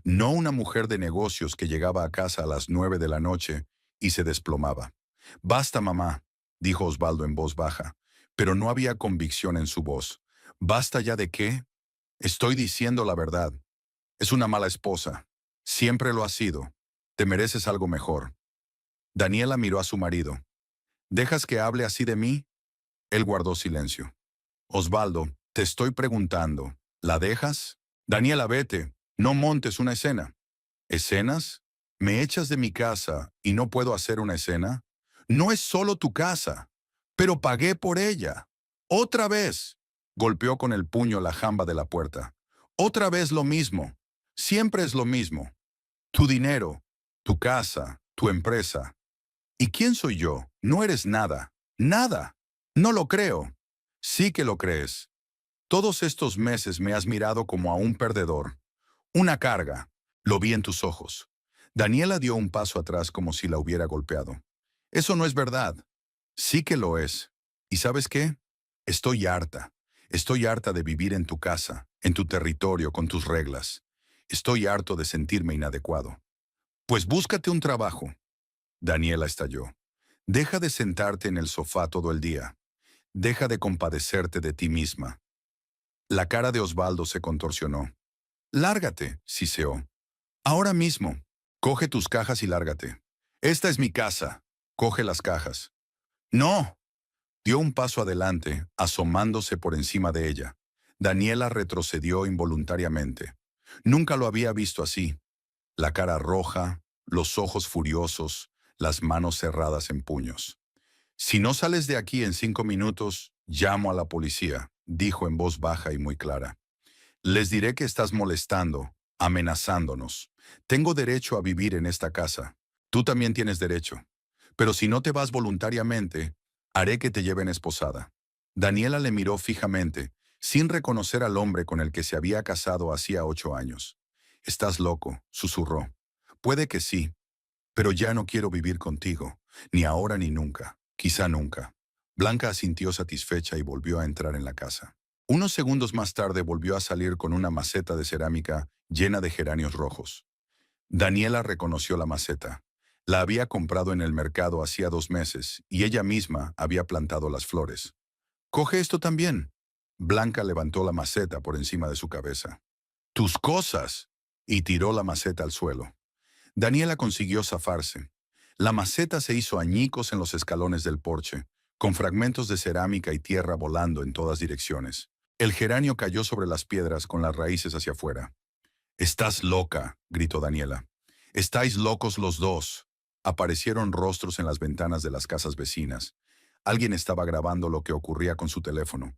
no una mujer de negocios que llegaba a casa a las 9 de la noche y se desplomaba. Basta, mamá, dijo Osvaldo en voz baja, pero no había convicción en su voz. ¿Basta ya de qué? Estoy diciendo la verdad. Es una mala esposa. Siempre lo ha sido. Te mereces algo mejor. Daniela miró a su marido. ¿Dejas que hable así de mí? Él guardó silencio. Osvaldo, te estoy preguntando, ¿la dejas? Daniela, vete. No montes una escena. ¿Escenas? ¿Me echas de mi casa y no puedo hacer una escena? No es solo tu casa, pero pagué por ella. Otra vez. Golpeó con el puño la jamba de la puerta. Otra vez lo mismo. Siempre es lo mismo. Tu dinero, tu casa, tu empresa. ¿Y quién soy yo? No eres nada. Nada. No lo creo. Sí que lo crees. Todos estos meses me has mirado como a un perdedor. Una carga. Lo vi en tus ojos. Daniela dio un paso atrás como si la hubiera golpeado. Eso no es verdad. Sí que lo es. ¿Y sabes qué? Estoy harta. Estoy harta de vivir en tu casa, en tu territorio, con tus reglas. Estoy harto de sentirme inadecuado. Pues búscate un trabajo. Daniela estalló. Deja de sentarte en el sofá todo el día. Deja de compadecerte de ti misma. La cara de Osvaldo se contorsionó. Lárgate, siseó. Ahora mismo. Coge tus cajas y lárgate. Esta es mi casa. Coge las cajas. ¡No! Dio un paso adelante, asomándose por encima de ella. Daniela retrocedió involuntariamente. Nunca lo había visto así. La cara roja, los ojos furiosos, las manos cerradas en puños. «Si no sales de aquí en 5 minutos, llamo a la policía», dijo en voz baja y muy clara. «Les diré que estás molestando, amenazándonos. Tengo derecho a vivir en esta casa. Tú también tienes derecho. Pero si no te vas voluntariamente, haré que te lleven esposada». Daniela le miró fijamente, sin reconocer al hombre con el que se había casado hacía 8 años. «Estás loco», susurró. «Puede que sí, pero ya no quiero vivir contigo, ni ahora ni nunca, quizá nunca». Blanca asintió satisfecha y volvió a entrar en la casa. Unos segundos más tarde volvió a salir con una maceta de cerámica llena de geranios rojos. Daniela reconoció la maceta. La había comprado en el mercado hacía 2 meses y ella misma había plantado las flores. «Coge esto también». Blanca levantó la maceta por encima de su cabeza. «¡Tus cosas!» y tiró la maceta al suelo. Daniela consiguió zafarse. La maceta se hizo añicos en los escalones del porche, con fragmentos de cerámica y tierra volando en todas direcciones. El geranio cayó sobre las piedras con las raíces hacia afuera. «Estás loca», gritó Daniela. «Estáis locos los dos». Aparecieron rostros en las ventanas de las casas vecinas. Alguien estaba grabando lo que ocurría con su teléfono.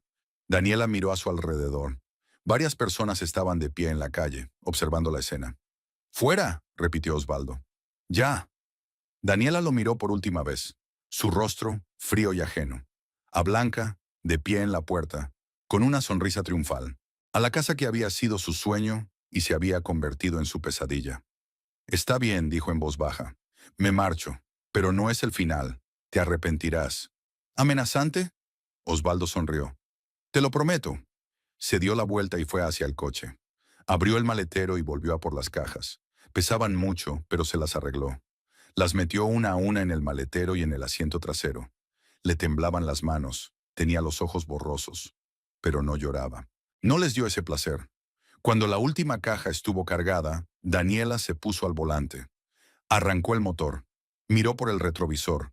Daniela miró a su alrededor. Varias personas estaban de pie en la calle, observando la escena. «¡Fuera!», repitió Osvaldo. «Ya». Daniela lo miró por última vez, su rostro frío y ajeno. A Blanca, de pie en la puerta, con una sonrisa triunfal. A la casa que había sido su sueño y se había convertido en su pesadilla. «Está bien», dijo en voz baja. «Me marcho, pero no es el final. Te arrepentirás». «¿Amenazante?». Osvaldo sonrió. «Te lo prometo». Se dio la vuelta y fue hacia el coche. Abrió el maletero y volvió a por las cajas. Pesaban mucho, pero se las arregló. Las metió una a una en el maletero y en el asiento trasero. Le temblaban las manos, tenía los ojos borrosos, pero no lloraba. No les dio ese placer. Cuando la última caja estuvo cargada, Daniela se puso al volante. Arrancó el motor. Miró por el retrovisor.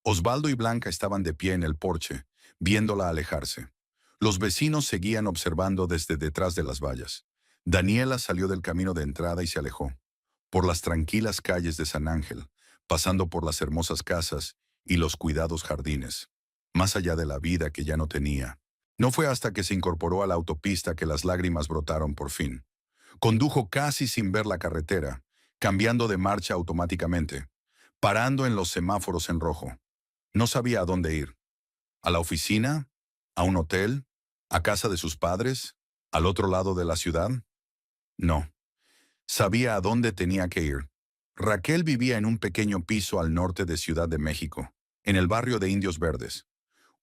Osvaldo y Blanca estaban de pie en el porche, viéndola alejarse. Los vecinos seguían observando desde detrás de las vallas. Daniela salió del camino de entrada y se alejó. Por las tranquilas calles de San Ángel, pasando por las hermosas casas y los cuidados jardines, más allá de la vida que ya no tenía. No fue hasta que se incorporó a la autopista que las lágrimas brotaron por fin. Condujo casi sin ver la carretera, cambiando de marcha automáticamente, parando en los semáforos en rojo. No sabía a dónde ir. ¿A la oficina? ¿A un hotel? ¿A casa de sus padres? ¿Al otro lado de la ciudad? No. Sabía a dónde tenía que ir. Raquel vivía en un pequeño piso al norte de Ciudad de México, en el barrio de Indios Verdes.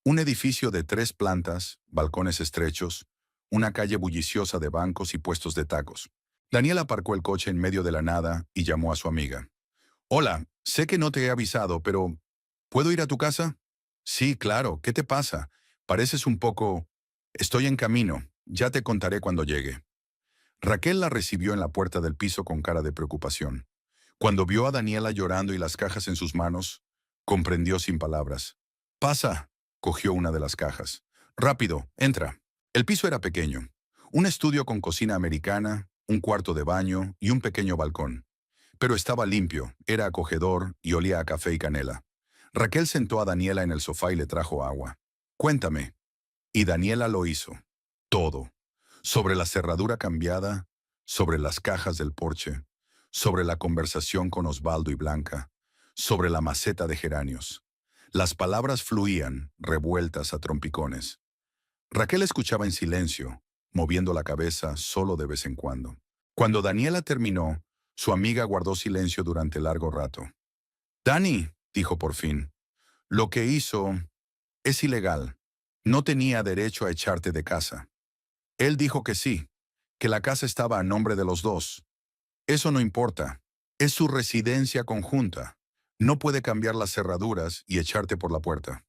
Un edificio de 3 plantas, balcones estrechos, una calle bulliciosa de bancos y puestos de tacos. Daniel aparcó el coche en medio de la nada y llamó a su amiga. «Hola, sé que no te he avisado, pero ¿puedo ir a tu casa?» «Sí, claro. ¿Qué te pasa? Pareces un poco...». «Estoy en camino. Ya te contaré cuando llegue». Raquel la recibió en la puerta del piso con cara de preocupación. Cuando vio a Daniela llorando y las cajas en sus manos, comprendió sin palabras. «Pasa», cogió una de las cajas. «Rápido, entra». El piso era pequeño. Un estudio con cocina americana, un cuarto de baño y un pequeño balcón. Pero estaba limpio, era acogedor y olía a café y canela. Raquel sentó a Daniela en el sofá y le trajo agua. «Cuéntame». Y Daniela lo hizo. Todo. Sobre la cerradura cambiada, sobre las cajas del porche, sobre la conversación con Osvaldo y Blanca, sobre la maceta de geranios. Las palabras fluían, revueltas a trompicones. Raquel escuchaba en silencio, moviendo la cabeza solo de vez en cuando. Cuando Daniela terminó, su amiga guardó silencio durante largo rato. «Dani», dijo por fin, «lo que hizo es ilegal. No tenía derecho a echarte de casa». Él dijo que sí, que la casa estaba a nombre de los dos. «Eso no importa. Es su residencia conjunta. No puede cambiar las cerraduras y echarte por la puerta.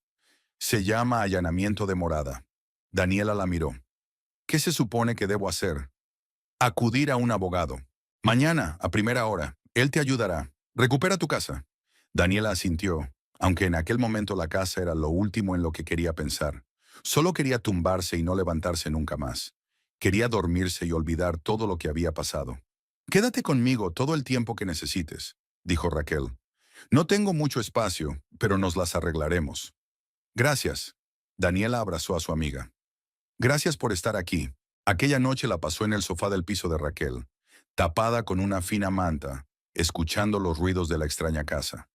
Se llama allanamiento de morada». Daniela la miró. «¿Qué se supone que debo hacer?» «Acudir a un abogado. Mañana, a primera hora. Él te ayudará. Recupera tu casa». Daniela asintió. aunque en aquel momento la casa era lo último en lo que quería pensar. Solo quería tumbarse y no levantarse nunca más. Quería dormirse y olvidar todo lo que había pasado. «Quédate conmigo todo el tiempo que necesites», dijo Raquel. «No tengo mucho espacio, pero nos las arreglaremos». «Gracias». Daniela abrazó a su amiga. «Gracias por estar aquí». Aquella noche la pasó en el sofá del piso de Raquel, tapada con una fina manta, escuchando los ruidos de la extraña casa.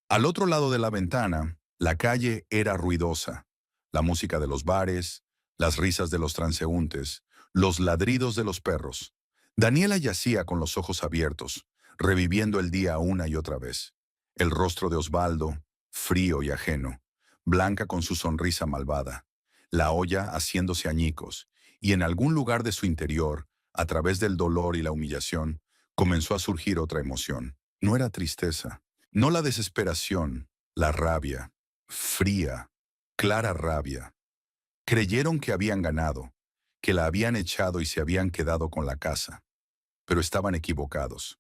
Al otro lado de la ventana, la calle era ruidosa. La música de los bares, las risas de los transeúntes, los ladridos de los perros. Daniela yacía con los ojos abiertos, reviviendo el día una y otra vez. El rostro de Osvaldo, frío y ajeno, Blanca con su sonrisa malvada, la olla haciéndose añicos, y en algún lugar de su interior, a través del dolor y la humillación, comenzó a surgir otra emoción. No era tristeza, no la desesperación, la rabia, fría, clara rabia. Creyeron que habían ganado, que la habían echado y se habían quedado con la casa. Pero estaban equivocados.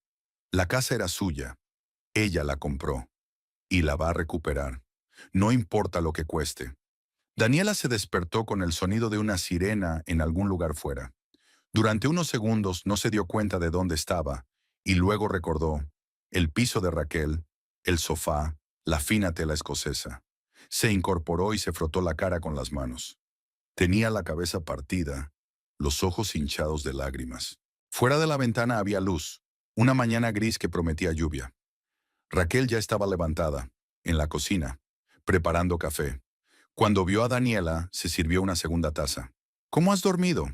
La casa era suya, ella la compró, y la va a recuperar. No importa lo que cueste. Daniela se despertó con el sonido de una sirena en algún lugar fuera. Durante unos segundos no se dio cuenta de dónde estaba, y luego recordó el piso de Raquel, el sofá, la fina tela escocesa. Se incorporó y se frotó la cara con las manos. Tenía la cabeza partida, los ojos hinchados de lágrimas. Fuera de la ventana había luz, una mañana gris que prometía lluvia. Raquel ya estaba levantada, en la cocina, preparando café. Cuando vio a Daniela, se sirvió una segunda taza. «¿Cómo has dormido?»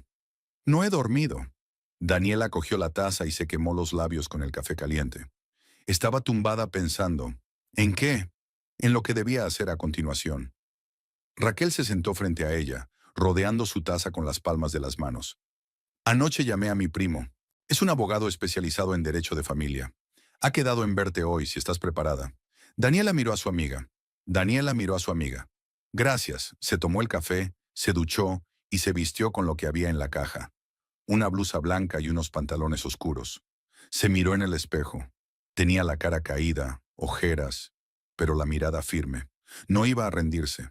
«No he dormido». Daniela cogió la taza y se quemó los labios con el café caliente. Estaba tumbada pensando. ¿En qué? En lo que debía hacer a continuación. Raquel se sentó frente a ella, rodeando su taza con las palmas de las manos. «Anoche llamé a mi primo. Es un abogado especializado en derecho de familia. Ha quedado en verte hoy, si estás preparada». Daniela miró a su amiga. Daniela miró a su amiga. «Gracias». Se tomó el café, se duchó y se vistió con lo que había en la caja. Una blusa blanca y unos pantalones oscuros. Se miró en el espejo. Tenía la cara caída, ojeras, pero la mirada firme. No iba a rendirse.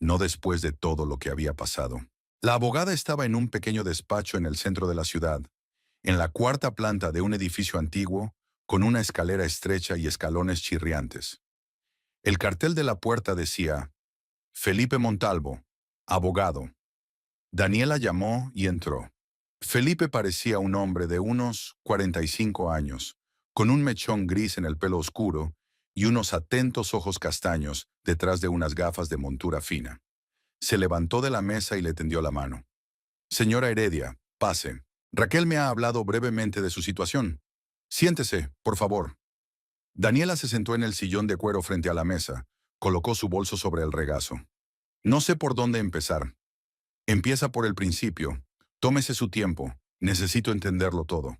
No después de todo lo que había pasado. La abogada estaba en un pequeño despacho en el centro de la ciudad, en la cuarta planta de un edificio antiguo, con una escalera estrecha y escalones chirriantes. El cartel de la puerta decía, Felipe Montalvo, abogado. Daniela llamó y entró. Felipe parecía un hombre de unos 45 años, con un mechón gris en el pelo oscuro y unos atentos ojos castaños detrás de unas gafas de montura fina. Se levantó de la mesa y le tendió la mano. «Señora Heredia, pase. Raquel me ha hablado brevemente de su situación. Siéntese, por favor». Daniela se sentó en el sillón de cuero frente a la mesa, colocó su bolso sobre el regazo. «No sé por dónde empezar. Empieza por el principio. Tómese su tiempo. Necesito entenderlo todo».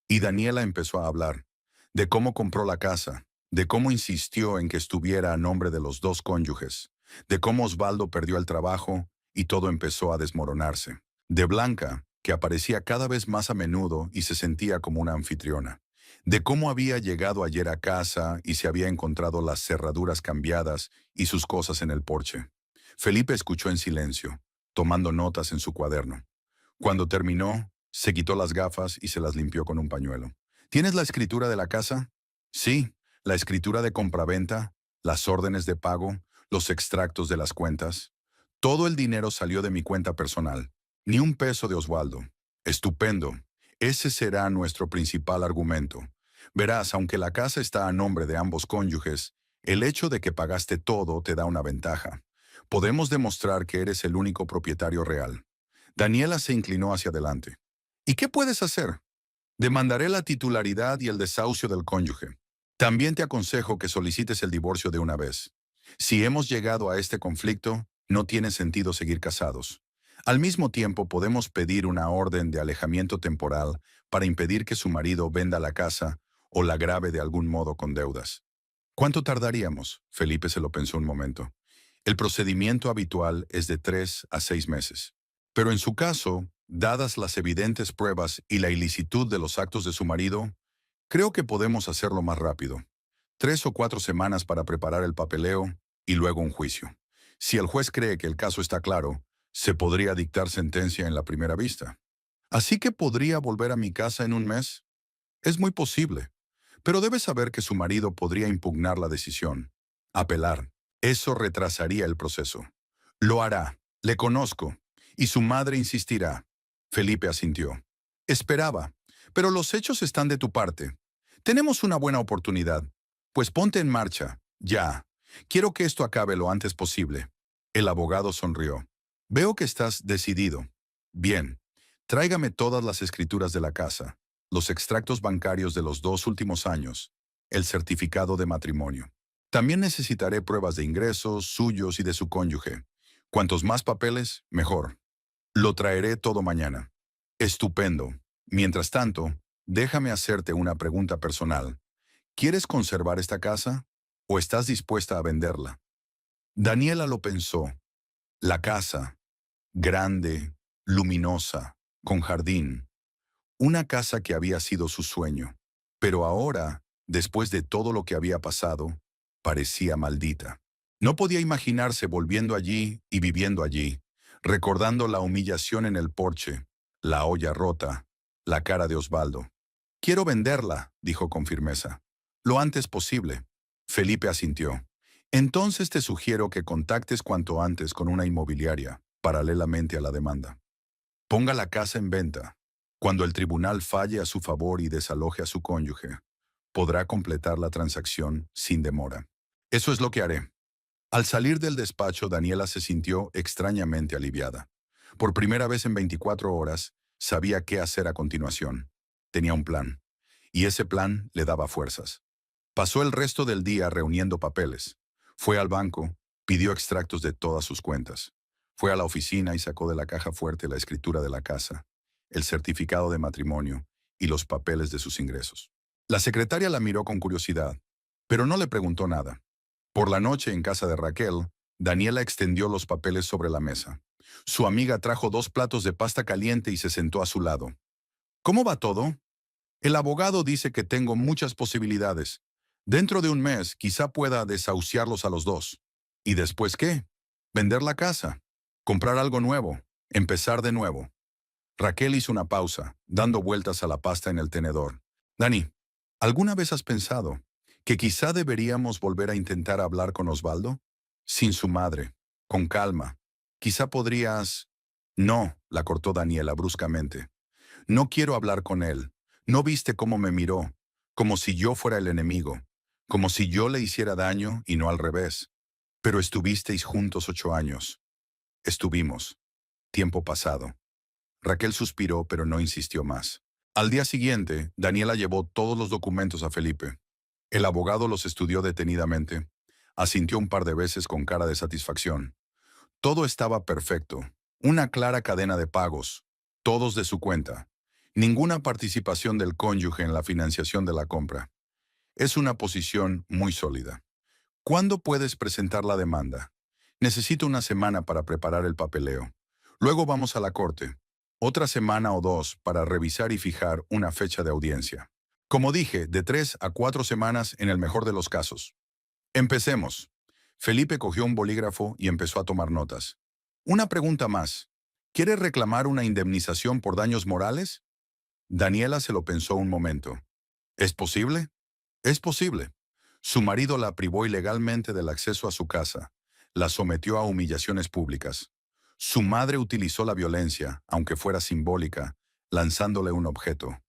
Y Daniela empezó a hablar, de cómo compró la casa, de cómo insistió en que estuviera a nombre de los dos cónyuges, de cómo Osvaldo perdió el trabajo y todo empezó a desmoronarse. De Blanca, que aparecía cada vez más a menudo y se sentía como una anfitriona. De cómo había llegado ayer a casa y se había encontrado las cerraduras cambiadas y sus cosas en el porche. Felipe escuchó en silencio, tomando notas en su cuaderno. Cuando terminó, se quitó las gafas y se las limpió con un pañuelo. «¿Tienes la escritura de la casa?» «Sí, la escritura de compraventa, las órdenes de pago, los extractos de las cuentas. Todo el dinero salió de mi cuenta personal. Ni un peso de Osvaldo». «Estupendo. Ese será nuestro principal argumento. Verás, aunque la casa está a nombre de ambos cónyuges, el hecho de que pagaste todo te da una ventaja. Podemos demostrar que eres el único propietario real». Daniela se inclinó hacia adelante. «¿Y qué puedes hacer?» «Demandaré la titularidad y el desahucio del cónyuge. También te aconsejo que solicites el divorcio de una vez. Si hemos llegado a este conflicto, no tiene sentido seguir casados. Al mismo tiempo podemos pedir una orden de alejamiento temporal para impedir que su marido venda la casa o la grave de algún modo con deudas». «¿Cuánto tardaríamos?», Felipe se lo pensó un momento. «El procedimiento habitual es de 3 a 6 meses. Pero en su caso, dadas las evidentes pruebas y la ilicitud de los actos de su marido, creo que podemos hacerlo más rápido. 3 o 4 semanas para preparar el papeleo y luego un juicio. Si el juez cree que el caso está claro, se podría dictar sentencia en la primera vista. Así que podría volver a mi casa en un mes. Es muy posible. Pero debe saber que su marido podría impugnar la decisión. Apelar. Eso retrasaría el proceso. Lo hará. Le conozco. Y su madre insistirá. Felipe asintió. Esperaba. Pero los hechos están de tu parte. Tenemos una buena oportunidad. Pues ponte en marcha. Ya. Quiero que esto acabe lo antes posible. El abogado sonrió. Veo que estás decidido. Bien. Tráigame todas las escrituras de la casa, los extractos bancarios de los 2 últimos años, el certificado de matrimonio. También necesitaré pruebas de ingresos, suyos y de su cónyuge. Cuantos más papeles, mejor. Lo traeré todo mañana. Estupendo. Mientras tanto, déjame hacerte una pregunta personal. ¿Quieres conservar esta casa o estás dispuesta a venderla? Daniela lo pensó. La casa, grande, luminosa, con jardín. Una casa que había sido su sueño. Pero ahora, después de todo lo que había pasado, parecía maldita. No podía imaginarse volviendo allí y viviendo allí, recordando la humillación en el porche, la olla rota, la cara de Osvaldo. Quiero venderla, dijo con firmeza. Lo antes posible. Felipe asintió. Entonces te sugiero que contactes cuanto antes con una inmobiliaria, paralelamente a la demanda. Ponga la casa en venta. Cuando el tribunal falle a su favor y desaloje a su cónyuge, podrá completar la transacción sin demora. Eso es lo que haré. Al salir del despacho, Daniela se sintió extrañamente aliviada. Por primera vez en 24 horas, sabía qué hacer a continuación. Tenía un plan. Y ese plan le daba fuerzas. Pasó el resto del día reuniendo papeles. Fue al banco, pidió extractos de todas sus cuentas. Fue a la oficina y sacó de la caja fuerte la escritura de la casa, el certificado de matrimonio y los papeles de sus ingresos. La secretaria la miró con curiosidad, pero no le preguntó nada. Por la noche, en casa de Raquel, Daniela extendió los papeles sobre la mesa. Su amiga trajo 2 platos de pasta caliente y se sentó a su lado. ¿Cómo va todo? El abogado dice que tengo muchas posibilidades. Dentro de un mes quizá pueda desahuciarlos a los dos. ¿Y después qué? Vender la casa, comprar algo nuevo, empezar de nuevo. Raquel hizo una pausa, dando vueltas a la pasta en el tenedor. Dani, ¿alguna vez has pensado que quizá deberíamos volver a intentar hablar con Osvaldo? Sin su madre, con calma. Quizá podrías... No, la cortó Daniela bruscamente. No quiero hablar con él. ¿No viste cómo me miró? Como si yo fuera el enemigo. Como si yo le hiciera daño y no al revés. Pero estuvisteis juntos 8 años. Estuvimos. Tiempo pasado. Raquel suspiró, pero no insistió más. Al día siguiente, Daniela llevó todos los documentos a Felipe. El abogado los estudió detenidamente. Asintió un par de veces con cara de satisfacción. Todo estaba perfecto. Una clara cadena de pagos. Todos de su cuenta. Ninguna participación del cónyuge en la financiación de la compra. Es una posición muy sólida. ¿Cuándo puedes presentar la demanda? Necesito una semana para preparar el papeleo. Luego vamos a la corte. Otra semana o 2 para revisar y fijar una fecha de audiencia. Como dije, de 3 a 4 semanas en el mejor de los casos. Empecemos. Felipe cogió un bolígrafo y empezó a tomar notas. Una pregunta más. ¿Quiere reclamar una indemnización por daños morales? Daniela se lo pensó un momento. ¿Es posible? Es posible. Su marido la privó ilegalmente del acceso a su casa. La sometió a humillaciones públicas. Su madre utilizó la violencia, aunque fuera simbólica, lanzándole un objeto.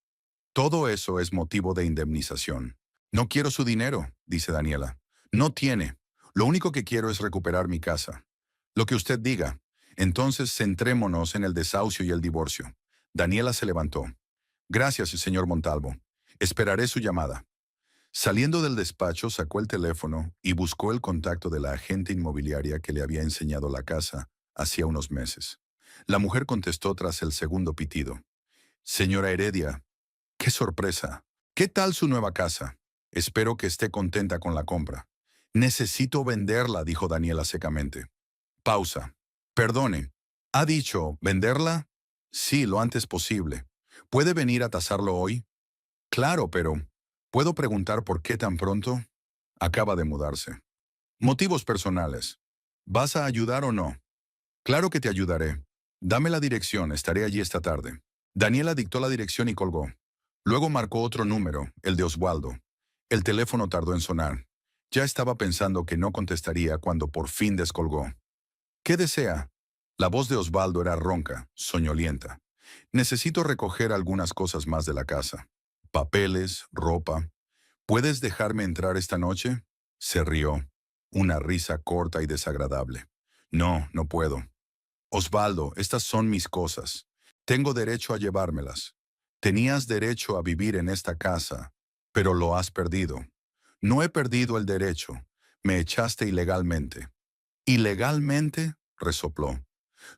Todo eso es motivo de indemnización. No quiero su dinero, dice Daniela. No tiene. Lo único que quiero es recuperar mi casa. Lo que usted diga. Entonces centrémonos en el desahucio y el divorcio. Daniela se levantó. Gracias, señor Montalvo. Esperaré su llamada. Saliendo del despacho, sacó el teléfono y buscó el contacto de la agente inmobiliaria que le había enseñado la casa hacía unos meses. La mujer contestó tras el segundo pitido. Señora Heredia, qué sorpresa. ¿Qué tal su nueva casa? Espero que esté contenta con la compra. Necesito venderla, dijo Daniela secamente. Pausa. Perdone. ¿Ha dicho venderla? Sí, lo antes posible. ¿Puede venir a tasarlo hoy? Claro, pero ¿puedo preguntar por qué tan pronto? Acaba de mudarse. Motivos personales. ¿Vas a ayudar o no? Claro que te ayudaré. Dame la dirección, estaré allí esta tarde. Daniela dictó la dirección y colgó. Luego marcó otro número, el de Osvaldo. El teléfono tardó en sonar. Ya estaba pensando que no contestaría cuando por fin descolgó. ¿Qué desea? La voz de Osvaldo era ronca, soñolienta. Necesito recoger algunas cosas más de la casa. Papeles, ropa. ¿Puedes dejarme entrar esta noche? Se rió. Una risa corta y desagradable. No, no puedo. Osvaldo, estas son mis cosas. Tengo derecho a llevármelas. Tenías derecho a vivir en esta casa, pero lo has perdido. No he perdido el derecho. Me echaste ilegalmente. ¿Ilegalmente? Resopló.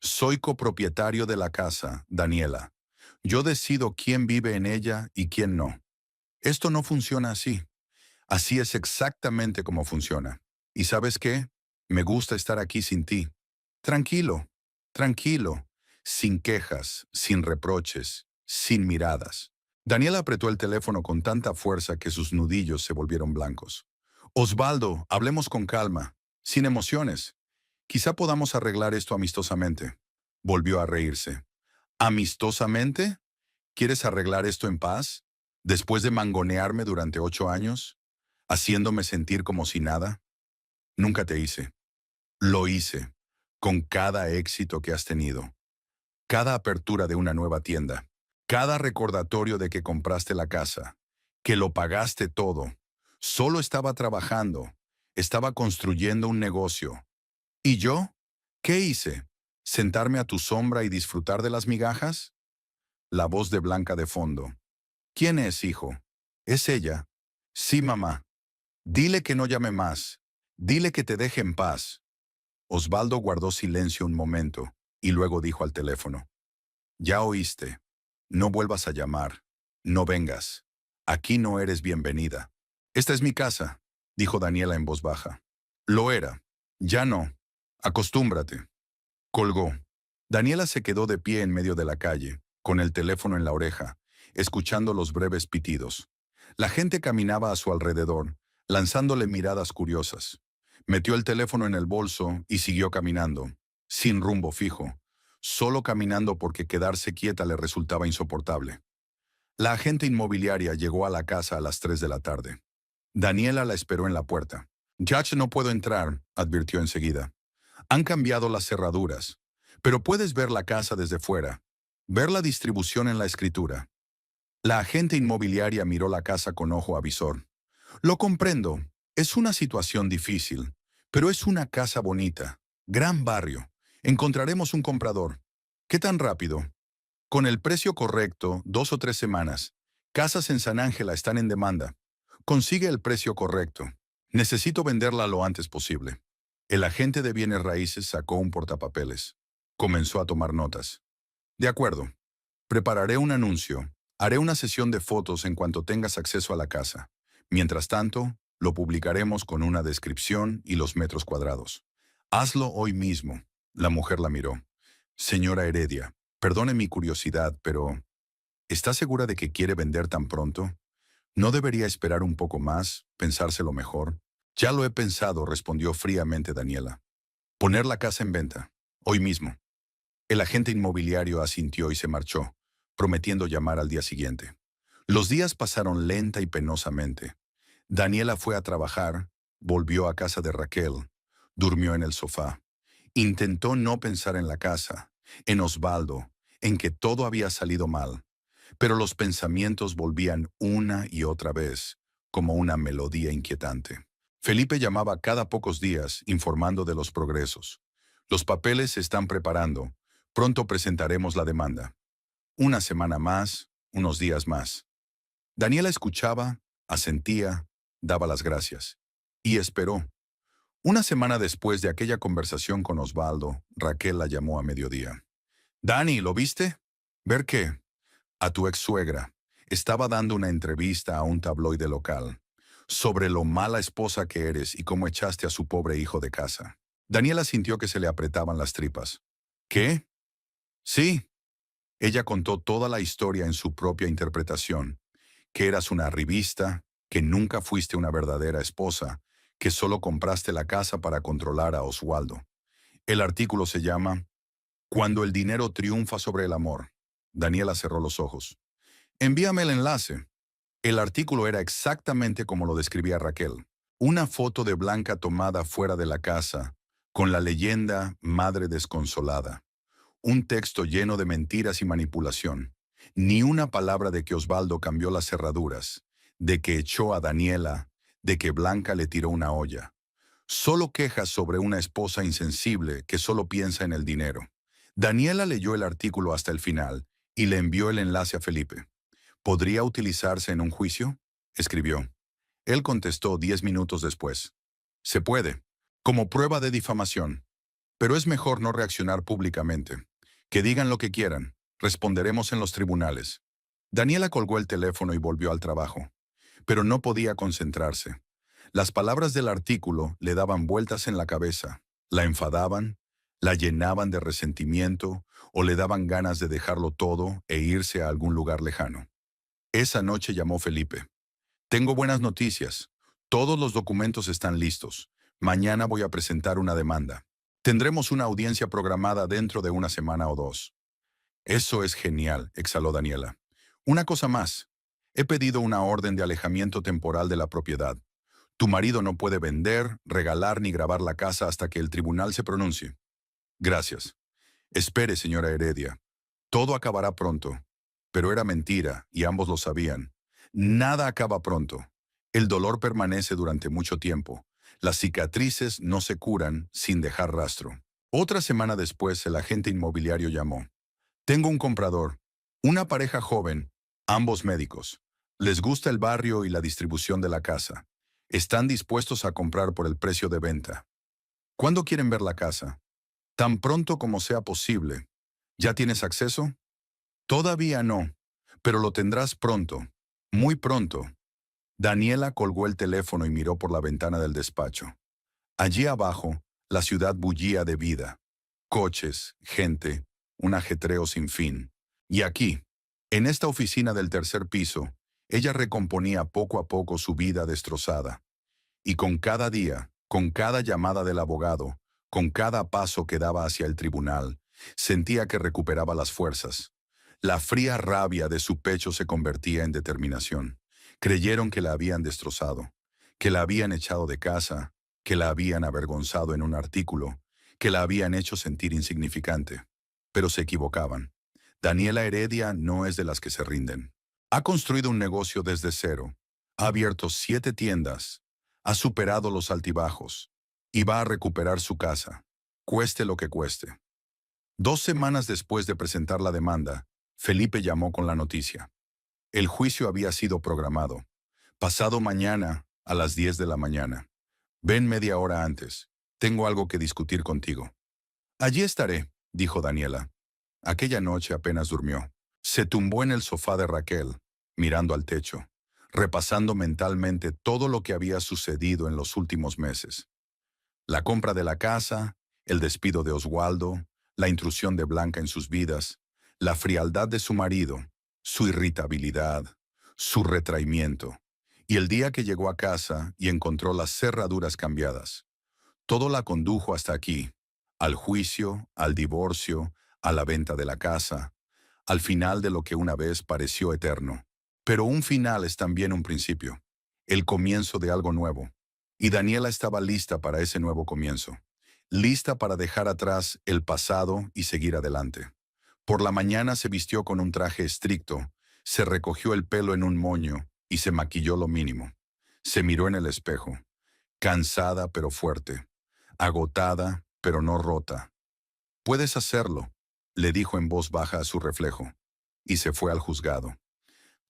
Soy copropietario de la casa, Daniela. Yo decido quién vive en ella y quién no. Esto no funciona así. Así es exactamente como funciona. ¿Y sabes qué? Me gusta estar aquí sin ti. Tranquilo, tranquilo, sin quejas, sin reproches, sin miradas. Daniela apretó el teléfono con tanta fuerza que sus nudillos se volvieron blancos. Osvaldo, hablemos con calma, sin emociones. Quizá podamos arreglar esto amistosamente. Volvió a reírse. ¿Amistosamente? ¿Quieres arreglar esto en paz? ¿Después de mangonearme durante 8 años? ¿Haciéndome sentir como si nada? Nunca te hice. Lo hice, con cada éxito que has tenido, cada apertura de una nueva tienda, cada recordatorio de que compraste la casa, que lo pagaste todo. Solo estaba trabajando, estaba construyendo un negocio. ¿Y yo? ¿Qué hice? ¿Sentarme a tu sombra y disfrutar de las migajas? La voz de Blanca de fondo. ¿Quién es, hijo? ¿Es ella? Sí, mamá. Dile que no llame más. Dile que te deje en paz. Osvaldo guardó silencio un momento y luego dijo al teléfono. Ya oíste. No vuelvas a llamar. No vengas. Aquí no eres bienvenida. Esta es mi casa, dijo Daniela en voz baja. Lo era. Ya no. Acostúmbrate. Colgó. Daniela se quedó de pie en medio de la calle, con el teléfono en la oreja, escuchando los breves pitidos. La gente caminaba a su alrededor, lanzándole miradas curiosas. Metió el teléfono en el bolso y siguió caminando, sin rumbo fijo, solo caminando porque quedarse quieta le resultaba insoportable. La agente inmobiliaria llegó a la casa a las 3 de la tarde. Daniela la esperó en la puerta. Judge, no puedo entrar, advirtió enseguida. Han cambiado las cerraduras, pero puedes ver la casa desde fuera, ver la distribución en la escritura. La agente inmobiliaria miró la casa con ojo avisor. Lo comprendo, es una situación difícil, pero es una casa bonita, gran barrio. Encontraremos un comprador. ¿Qué tan rápido? Con el precio correcto, 2 o 3 semanas. Casas en San Ángela están en demanda. Consigue el precio correcto. Necesito venderla lo antes posible. El agente de bienes raíces sacó un portapapeles. Comenzó a tomar notas. De acuerdo. Prepararé un anuncio. Haré una sesión de fotos en cuanto tengas acceso a la casa. Mientras tanto, lo publicaremos con una descripción y los metros cuadrados. Hazlo hoy mismo. La mujer la miró. Señora Heredia, perdone mi curiosidad, pero ¿está segura de que quiere vender tan pronto? ¿No debería esperar un poco más, pensárselo mejor? Ya lo he pensado, respondió fríamente Daniela. Poner la casa en venta. Hoy mismo. El agente inmobiliario asintió y se marchó, prometiendo llamar al día siguiente. Los días pasaron lenta y penosamente. Daniela fue a trabajar, volvió a casa de Raquel, durmió en el sofá. Intentó no pensar en la casa, en Osvaldo, en que todo había salido mal, pero los pensamientos volvían una y otra vez, como una melodía inquietante. Felipe llamaba cada pocos días informando de los progresos. Los papeles se están preparando. Pronto presentaremos la demanda. Una semana más, unos días más. Daniela escuchaba, asentía, daba las gracias. Y esperó. Una semana después de aquella conversación con Osvaldo, Raquel la llamó a mediodía. «Dani, ¿lo viste?» «¿Ver qué?» «A tu ex suegra. Estaba dando una entrevista a un tabloide local sobre lo mala esposa que eres y cómo echaste a su pobre hijo de casa». Daniela sintió que se le apretaban las tripas. «¿Qué?» «Sí». Ella contó toda la historia en su propia interpretación, que eras una arribista, que nunca fuiste una verdadera esposa, que solo compraste la casa para controlar a Oswaldo. El artículo se llama Cuando el dinero triunfa sobre el amor. Daniela cerró los ojos. Envíame el enlace. El artículo era exactamente como lo describía Raquel. Una foto de Blanca tomada fuera de la casa, con la leyenda Madre desconsolada. Un texto lleno de mentiras y manipulación. Ni una palabra de que Osvaldo cambió las cerraduras, de que echó a Daniela, de que Blanca le tiró una olla. Solo quejas sobre una esposa insensible que solo piensa en el dinero. Daniela leyó el artículo hasta el final y le envió el enlace a Felipe. ¿Podría utilizarse en un juicio? Escribió. Él contestó 10 minutos después. Se puede, como prueba de difamación. Pero es mejor no reaccionar públicamente. Que digan lo que quieran. Responderemos en los tribunales. Daniela colgó el teléfono y volvió al trabajo. Pero no podía concentrarse. Las palabras del artículo le daban vueltas en la cabeza. La enfadaban, la llenaban de resentimiento o le daban ganas de dejarlo todo e irse a algún lugar lejano. Esa noche llamó Felipe. Tengo buenas noticias. Todos los documentos están listos. Mañana voy a presentar una demanda. Tendremos una audiencia programada dentro de una semana o dos. Eso es genial, exhaló Daniela. Una cosa más. He pedido una orden de alejamiento temporal de la propiedad. Tu marido no puede vender, regalar ni grabar la casa hasta que el tribunal se pronuncie. Gracias. Espere, señora Heredia. Todo acabará pronto. Pero era mentira, y ambos lo sabían. Nada acaba pronto. El dolor permanece durante mucho tiempo. Las cicatrices no se curan sin dejar rastro. Otra semana después, el agente inmobiliario llamó. Tengo un comprador, una pareja joven, ambos médicos. Les gusta el barrio y la distribución de la casa. Están dispuestos a comprar por el precio de venta. ¿Cuándo quieren ver la casa? Tan pronto como sea posible. ¿Ya tienes acceso? Todavía no, pero lo tendrás pronto, muy pronto. Daniela colgó el teléfono y miró por la ventana del despacho. Allí abajo, la ciudad bullía de vida. Coches, gente, un ajetreo sin fin. Y aquí, en esta oficina del tercer piso, ella recomponía poco a poco su vida destrozada. Y con cada día, con cada llamada del abogado, con cada paso que daba hacia el tribunal, sentía que recuperaba las fuerzas. La fría rabia de su pecho se convertía en determinación. Creyeron que la habían destrozado, que la habían echado de casa, que la habían avergonzado en un artículo, que la habían hecho sentir insignificante. Pero se equivocaban. Daniela Heredia no es de las que se rinden. Ha construido un negocio desde cero. Ha abierto 7 tiendas. Ha superado los altibajos. Y va a recuperar su casa, cueste lo que cueste. 2 semanas después de presentar la demanda, Felipe llamó con la noticia. El juicio había sido programado. Pasado mañana, a las 10 de la mañana. Ven media hora antes. Tengo algo que discutir contigo. Allí estaré, dijo Daniela. Aquella noche apenas durmió. Se tumbó en el sofá de Raquel, mirando al techo, repasando mentalmente todo lo que había sucedido en los últimos meses. La compra de la casa, el despido de Oswaldo, la intrusión de Blanca en sus vidas, la frialdad de su marido, su irritabilidad, su retraimiento, y el día que llegó a casa y encontró las cerraduras cambiadas. Todo la condujo hasta aquí, al juicio, al divorcio, a la venta de la casa, al final de lo que una vez pareció eterno. Pero un final es también un principio, el comienzo de algo nuevo. Y Daniela estaba lista para ese nuevo comienzo, lista para dejar atrás el pasado y seguir adelante. Por la mañana se vistió con un traje estricto, se recogió el pelo en un moño y se maquilló lo mínimo. Se miró en el espejo, cansada pero fuerte, agotada pero no rota. «Puedes hacerlo», le dijo en voz baja a su reflejo, y se fue al juzgado.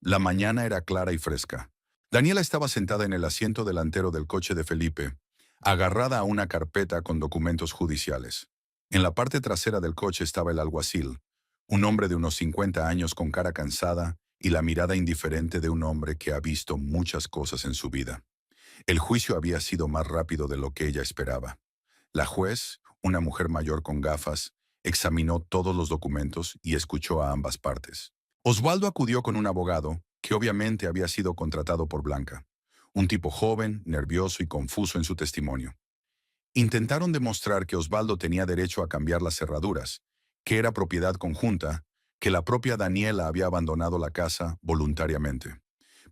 La mañana era clara y fresca. Daniela estaba sentada en el asiento delantero del coche de Felipe, agarrada a una carpeta con documentos judiciales. En la parte trasera del coche estaba el alguacil, un hombre de unos 50 años con cara cansada y la mirada indiferente de un hombre que ha visto muchas cosas en su vida. El juicio había sido más rápido de lo que ella esperaba. La juez, una mujer mayor con gafas, examinó todos los documentos y escuchó a ambas partes. Oswaldo acudió con un abogado, que obviamente había sido contratado por Blanca. un tipo joven, nervioso y confuso en su testimonio. Intentaron demostrar que Osvaldo tenía derecho a cambiar las cerraduras, que era propiedad conjunta, que la propia Daniela había abandonado la casa voluntariamente.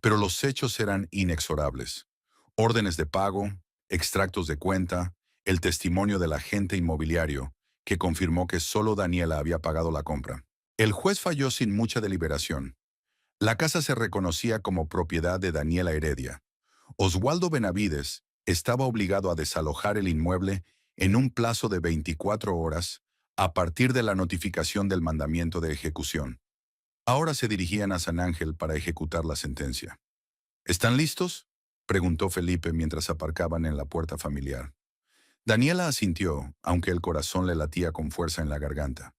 Pero los hechos eran inexorables. Órdenes de pago, extractos de cuenta, el testimonio del agente inmobiliario, que confirmó que solo Daniela había pagado la compra. El juez falló sin mucha deliberación. La casa se reconocía como propiedad de Daniela Heredia. Osvaldo Benavides estaba obligado a desalojar el inmueble en un plazo de 24 horas a partir de la notificación del mandamiento de ejecución. Ahora se dirigían a San Ángel para ejecutar la sentencia. ¿Están listos?, preguntó Felipe mientras aparcaban en la puerta familiar. Daniela asintió, aunque el corazón le latía con fuerza en la garganta.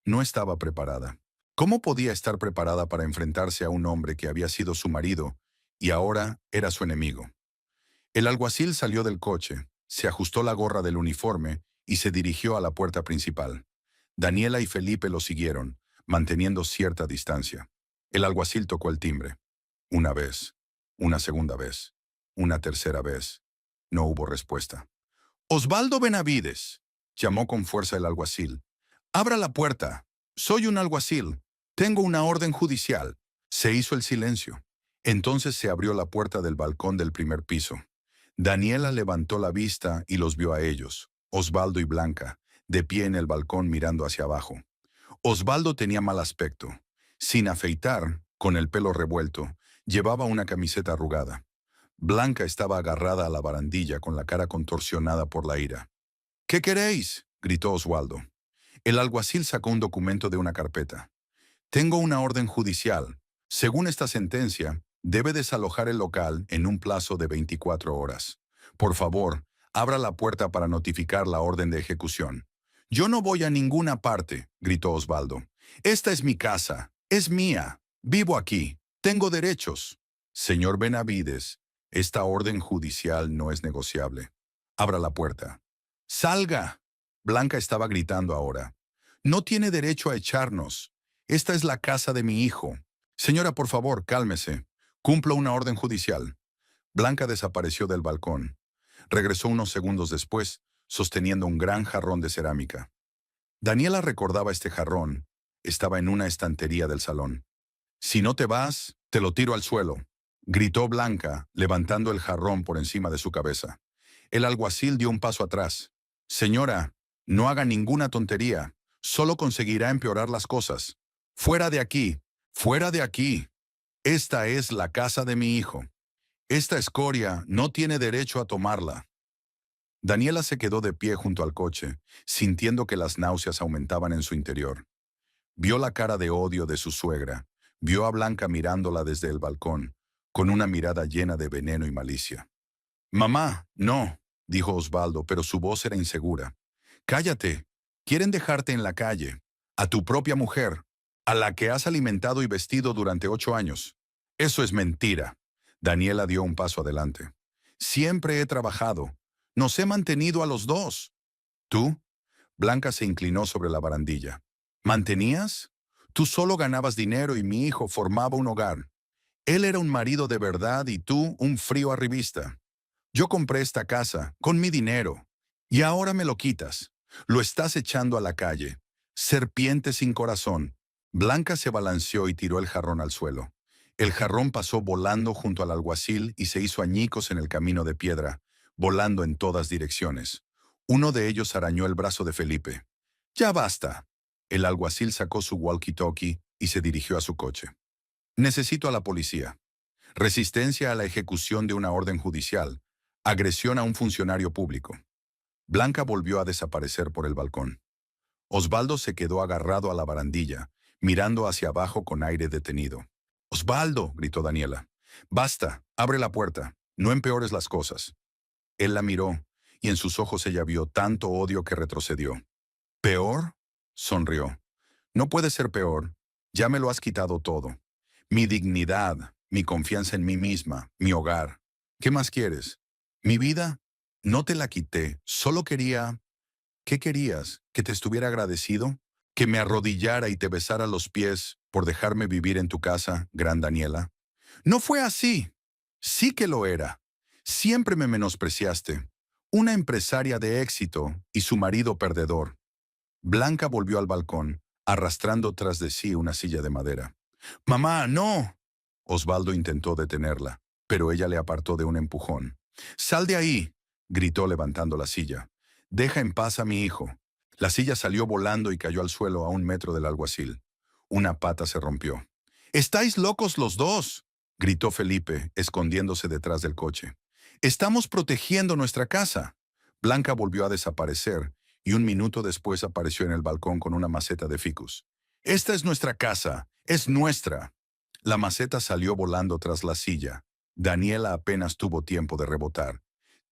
No estaba preparada. ¿Cómo podía estar preparada para enfrentarse a un hombre que había sido su marido y ahora era su enemigo? El alguacil salió del coche, se ajustó la gorra del uniforme y se dirigió a la puerta principal. Daniela y Felipe lo siguieron, manteniendo cierta distancia. El alguacil tocó el timbre. Una vez, una segunda vez, una tercera vez. No hubo respuesta. «Osvaldo Benavides», llamó con fuerza el alguacil. «Abra la puerta. Soy un alguacil. Tengo una orden judicial». Se hizo el silencio. Entonces se abrió la puerta del balcón del primer piso. Daniela levantó la vista y los vio a ellos, Osvaldo y Blanca, de pie en el balcón mirando hacia abajo. Osvaldo tenía mal aspecto. Sin afeitar, con el pelo revuelto, llevaba una camiseta arrugada. Blanca estaba agarrada a la barandilla con la cara contorsionada por la ira. «¿Qué queréis?», gritó Osvaldo. El alguacil sacó un documento de una carpeta. «Tengo una orden judicial. Según esta sentencia, debe desalojar el local en un plazo de 24 horas. Por favor, abra la puerta para notificar la orden de ejecución». «Yo no voy a ninguna parte», gritó Osvaldo. «Esta es mi casa. Es mía. Vivo aquí. Tengo derechos». «Señor Benavides, esta orden judicial no es negociable. Abra la puerta». «¡Salga!», Blanca estaba gritando ahora. «No tiene derecho a echarnos. Esta es la casa de mi hijo. Señora, por favor, cálmese. Cumplo una orden judicial». Blanca desapareció del balcón. Regresó unos segundos después, sosteniendo un gran jarrón de cerámica. Daniela recordaba este jarrón. Estaba en una estantería del salón. «Si no te vas, te lo tiro al suelo», gritó Blanca, levantando el jarrón por encima de su cabeza. El alguacil dio un paso atrás. «Señora, no haga ninguna tontería. Solo conseguirá empeorar las cosas. Fuera de aquí. Fuera de aquí. Esta es la casa de mi hijo. Esta escoria no tiene derecho a tomarla». Daniela se quedó de pie junto al coche, sintiendo que las náuseas aumentaban en su interior. Vio la cara de odio de su suegra, vio a Blanca mirándola desde el balcón, con una mirada llena de veneno y malicia. «Mamá, no», dijo Osvaldo, pero su voz era insegura. «Cállate. Quieren dejarte en la calle. A tu propia mujer, a la que has alimentado y vestido durante 8 años. Eso es mentira». Daniela dio un paso adelante. «Siempre he trabajado. Nos he mantenido a los dos». «¿Tú?». Blanca se inclinó sobre la barandilla. «¿Mantenías? Tú solo ganabas dinero y mi hijo formaba un hogar. Él era un marido de verdad y tú un frío arribista. Yo compré esta casa con mi dinero y ahora me lo quitas. Lo estás echando a la calle. Serpiente sin corazón». Blanca se balanceó y tiró el jarrón al suelo. El jarrón pasó volando junto al alguacil y se hizo añicos en el camino de piedra, volando en todas direcciones. Uno de ellos arañó el brazo de Felipe. «Ya basta». El alguacil sacó su walkie-talkie y se dirigió a su coche. «Necesito a la policía. Resistencia a la ejecución de una orden judicial. Agresión a un funcionario público». Blanca volvió a desaparecer por el balcón. Osvaldo se quedó agarrado a la barandilla, mirando hacia abajo con aire detenido. «Osvaldo», gritó Daniela. «Basta, abre la puerta. No empeores las cosas». Él la miró, y en sus ojos ella vio tanto odio que retrocedió. «¿Peor?», sonrió. «No puede ser peor. Ya me lo has quitado todo. Mi dignidad, mi confianza en mí misma, mi hogar. ¿Qué más quieres? ¿Mi vida? No te la quité, solo quería... ¿Qué querías? ¿Que te estuviera agradecido? ¿Que me arrodillara y te besara los pies por dejarme vivir en tu casa, gran Daniela? No fue así. Sí que lo era. Siempre me menospreciaste. Una empresaria de éxito y su marido perdedor. Blanca volvió al balcón, arrastrando tras de sí una silla de madera. ¡Mamá, no! Osvaldo intentó detenerla, pero ella le apartó de un empujón. ¡Sal de ahí!, gritó levantando la silla. «Deja en paz a mi hijo». La silla salió volando y cayó al suelo a 1 metro del alguacil. Una pata se rompió. «¡Estáis locos los dos!», gritó Felipe, escondiéndose detrás del coche. «Estamos protegiendo nuestra casa». Blanca volvió a desaparecer y 1 minuto después apareció en el balcón con una maceta de ficus. «Esta es nuestra casa, es nuestra». La maceta salió volando tras la silla. Daniela apenas tuvo tiempo de rebotar.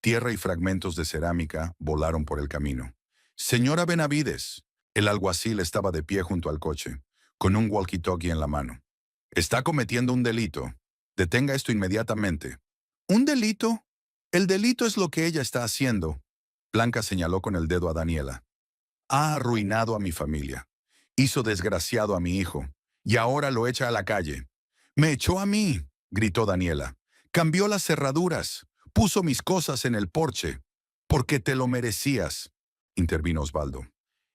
Tierra y fragmentos de cerámica volaron por el camino. «Señora Benavides». El alguacil estaba de pie junto al coche, con un walkie-talkie en la mano. «Está cometiendo un delito. Detenga esto inmediatamente». «¿Un delito? El delito es lo que ella está haciendo». Blanca señaló con el dedo a Daniela. «Ha arruinado a mi familia. Hizo desgraciado a mi hijo. Y ahora lo echa a la calle». «Me echó a mí», gritó Daniela. «Cambió las cerraduras. Puso mis cosas en el porche». «Porque te lo merecías», intervino Osvaldo.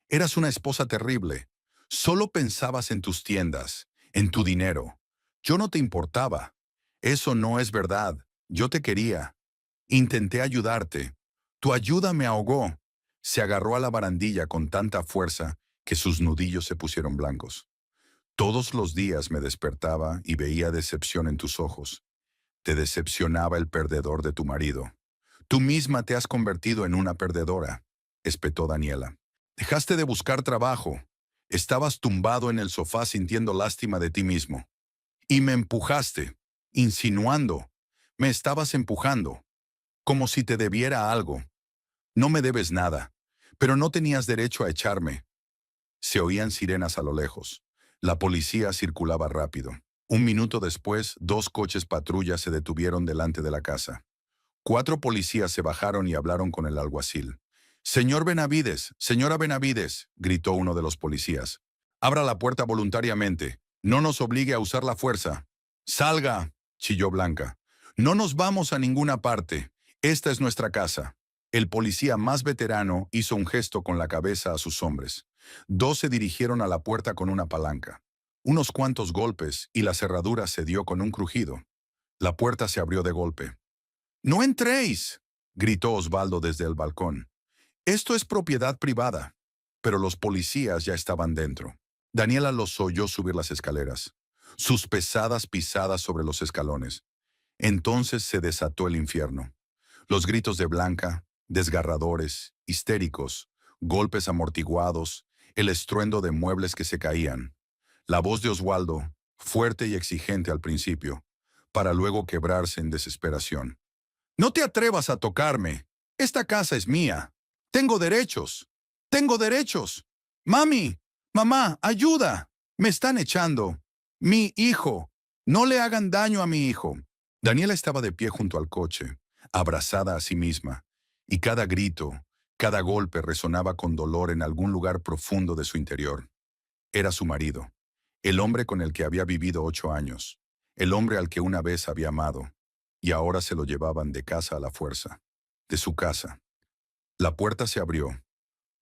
«Eras una esposa terrible. Solo pensabas en tus tiendas, en tu dinero. Yo no te importaba. Eso no es verdad. Yo te quería. Intenté ayudarte. Tu ayuda me ahogó». Se agarró a la barandilla con tanta fuerza que sus nudillos se pusieron blancos. «Todos los días me despertaba y veía decepción en tus ojos. Te decepcionaba el perdedor de tu marido. Tú misma te has convertido en una perdedora», espetó Daniela. «Dejaste de buscar trabajo. Estabas tumbado en el sofá sintiendo lástima de ti mismo. Y me empujaste, insinuando. Me estabas empujando, como si te debiera algo. No me debes nada, pero no tenías derecho a echarme». Se oían sirenas a lo lejos. La policía circulaba rápido. 1 minuto después, 2 coches patrulla se detuvieron delante de la casa. 4 policías se bajaron y hablaron con el alguacil. «Señor Benavides, señora Benavides», gritó uno de los policías. «Abra la puerta voluntariamente. No nos obligue a usar la fuerza». «Salga», chilló Blanca. «No nos vamos a ninguna parte. Esta es nuestra casa». El policía más veterano hizo un gesto con la cabeza a sus hombres. 2 se dirigieron a la puerta con una palanca. Unos cuantos golpes y la cerradura cedió con un crujido. La puerta se abrió de golpe. «¡No entréis!», gritó Osvaldo desde el balcón. «Esto es propiedad privada». Pero los policías ya estaban dentro. Daniela los oyó subir las escaleras, sus pesadas pisadas sobre los escalones. Entonces se desató el infierno. Los gritos de Blanca, desgarradores, histéricos, golpes amortiguados, el estruendo de muebles que se caían. La voz de Osvaldo, fuerte y exigente al principio, para luego quebrarse en desesperación. «No te atrevas a tocarme. Esta casa es mía. Tengo derechos. Tengo derechos. Mami, mamá, ayuda. Me están echando. Mi hijo. No le hagan daño a mi hijo». Daniela estaba de pie junto al coche, abrazada a sí misma, y cada grito, cada golpe resonaba con dolor en algún lugar profundo de su interior. Era su marido, el hombre con el que había vivido 8 años, el hombre al que una vez había amado, y ahora se lo llevaban de casa a la fuerza, de su casa. La puerta se abrió.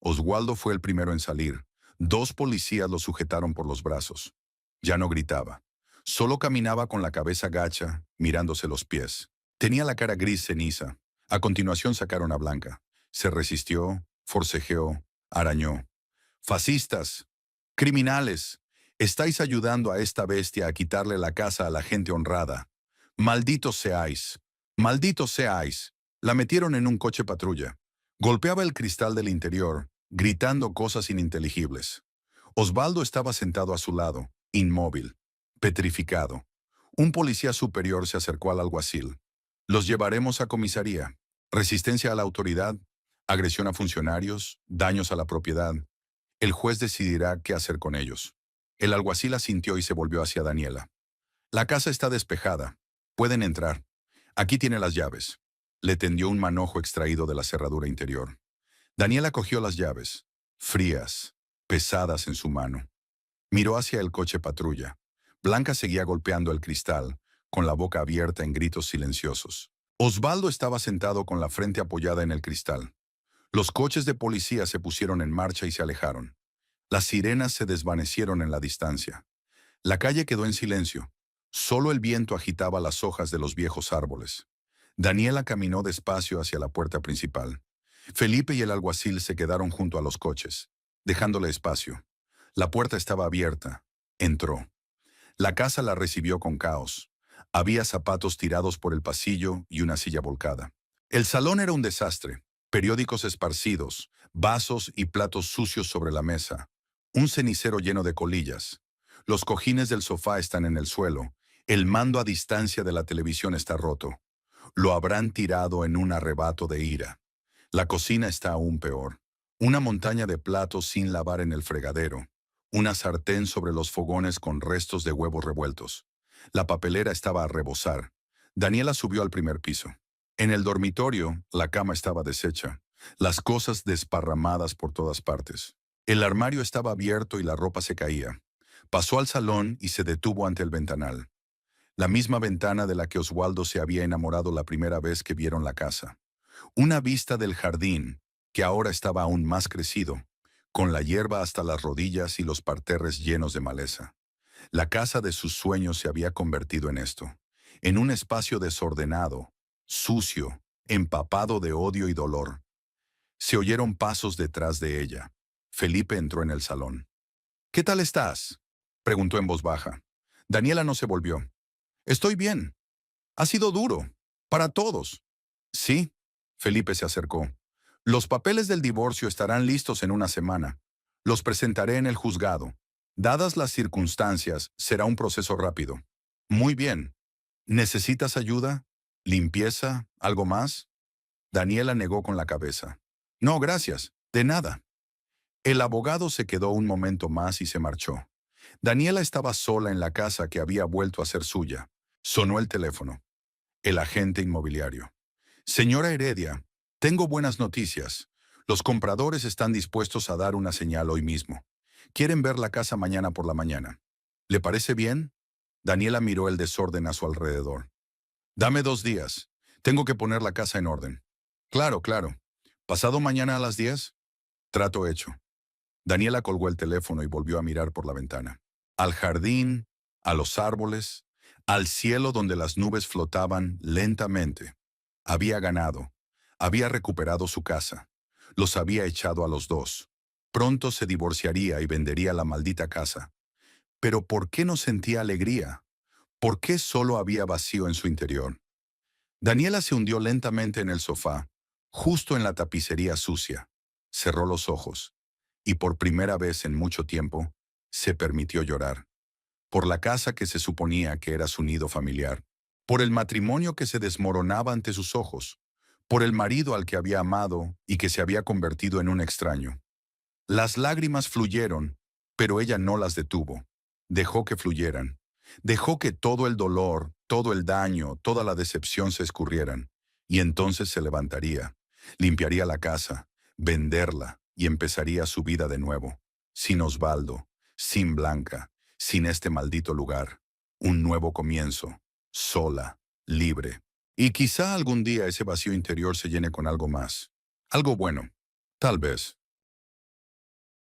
Osvaldo fue el primero en salir. 2 policías lo sujetaron por los brazos. Ya no gritaba. Solo caminaba con la cabeza gacha, mirándose los pies. Tenía la cara gris ceniza. A continuación sacaron a Blanca. Se resistió, forcejeó, arañó. «Fascistas, criminales, estáis ayudando a esta bestia a quitarle la casa a la gente honrada. Malditos seáis, malditos seáis». La metieron en un coche patrulla. Golpeaba el cristal del interior, gritando cosas ininteligibles. Osvaldo estaba sentado a su lado, inmóvil, petrificado. Un policía superior se acercó al alguacil. «Los llevaremos a comisaría. Resistencia a la autoridad, agresión a funcionarios, daños a la propiedad. El juez decidirá qué hacer con ellos». El alguacil asintió y se volvió hacia Daniela. «La casa está despejada. Pueden entrar. Aquí tiene las llaves». Le tendió un manojo extraído de la cerradura interior. Daniela cogió las llaves, frías, pesadas en su mano. Miró hacia el coche patrulla. Blanca seguía golpeando el cristal, con la boca abierta en gritos silenciosos. Osvaldo estaba sentado con la frente apoyada en el cristal. Los coches de policía se pusieron en marcha y se alejaron. Las sirenas se desvanecieron en la distancia. La calle quedó en silencio. Solo el viento agitaba las hojas de los viejos árboles. Daniela caminó despacio hacia la puerta principal. Felipe y el alguacil se quedaron junto a los coches, dejándole espacio. La puerta estaba abierta. Entró. La casa la recibió con caos. Había zapatos tirados por el pasillo y una silla volcada. El salón era un desastre. Periódicos esparcidos, vasos y platos sucios sobre la mesa. Un cenicero lleno de colillas. Los cojines del sofá están en el suelo. El mando a distancia de la televisión está roto. Lo habrán tirado en un arrebato de ira. La cocina está aún peor. Una montaña de platos sin lavar en el fregadero. Una sartén sobre los fogones con restos de huevos revueltos. La papelera estaba a rebosar. Daniela subió al primer piso. En el dormitorio, la cama estaba deshecha. Las cosas desparramadas por todas partes. El armario estaba abierto y la ropa se caía. Pasó al salón y se detuvo ante el ventanal. La misma ventana de la que Osvaldo se había enamorado la primera vez que vieron la casa. Una vista del jardín, que ahora estaba aún más crecido, con la hierba hasta las rodillas y los parterres llenos de maleza. La casa de sus sueños se había convertido en esto, en un espacio desordenado, sucio, empapado de odio y dolor. Se oyeron pasos detrás de ella. Felipe entró en el salón. «¿Qué tal estás?», preguntó en voz baja. Daniela no se volvió. «Estoy bien. Ha sido duro. Para todos». «Sí». Felipe se acercó. «Los papeles del divorcio estarán listos en una semana. Los presentaré en el juzgado. Dadas las circunstancias, será un proceso rápido». «Muy bien. ¿Necesitas ayuda? ¿Limpieza? ¿Algo más?». Daniela negó con la cabeza. «No, gracias. De nada». El abogado se quedó un momento más y se marchó. Daniela estaba sola en la casa que había vuelto a ser suya. Sonó el teléfono. El agente inmobiliario. «Señora Heredia, tengo buenas noticias. Los compradores están dispuestos a dar una señal hoy mismo. Quieren ver la casa mañana por la mañana. ¿Le parece bien?». Daniela miró el desorden a su alrededor. «Dame 2 días. Tengo que poner la casa en orden». «Claro, claro. ¿Pasado mañana a las 10? Trato hecho». Daniela colgó el teléfono y volvió a mirar por la ventana. Al jardín, a los árboles, al cielo donde las nubes flotaban lentamente. Había ganado. Había recuperado su casa. Los había echado a los dos. Pronto se divorciaría y vendería la maldita casa. Pero ¿por qué no sentía alegría? ¿Por qué solo había vacío en su interior? Daniela se hundió lentamente en el sofá, justo en la tapicería sucia. Cerró los ojos. Y por primera vez en mucho tiempo, se permitió llorar. Por la casa que se suponía que era su nido familiar. Por el matrimonio que se desmoronaba ante sus ojos. Por el marido al que había amado y que se había convertido en un extraño. Las lágrimas fluyeron, pero ella no las detuvo. Dejó que fluyeran. Dejó que todo el dolor, todo el daño, toda la decepción se escurrieran. Y entonces se levantaría, limpiaría la casa, venderla y empezaría su vida de nuevo. Sin Osvaldo, sin Blanca, sin este maldito lugar. Un nuevo comienzo, sola, libre. Y quizá algún día ese vacío interior se llene con algo más. Algo bueno, tal vez.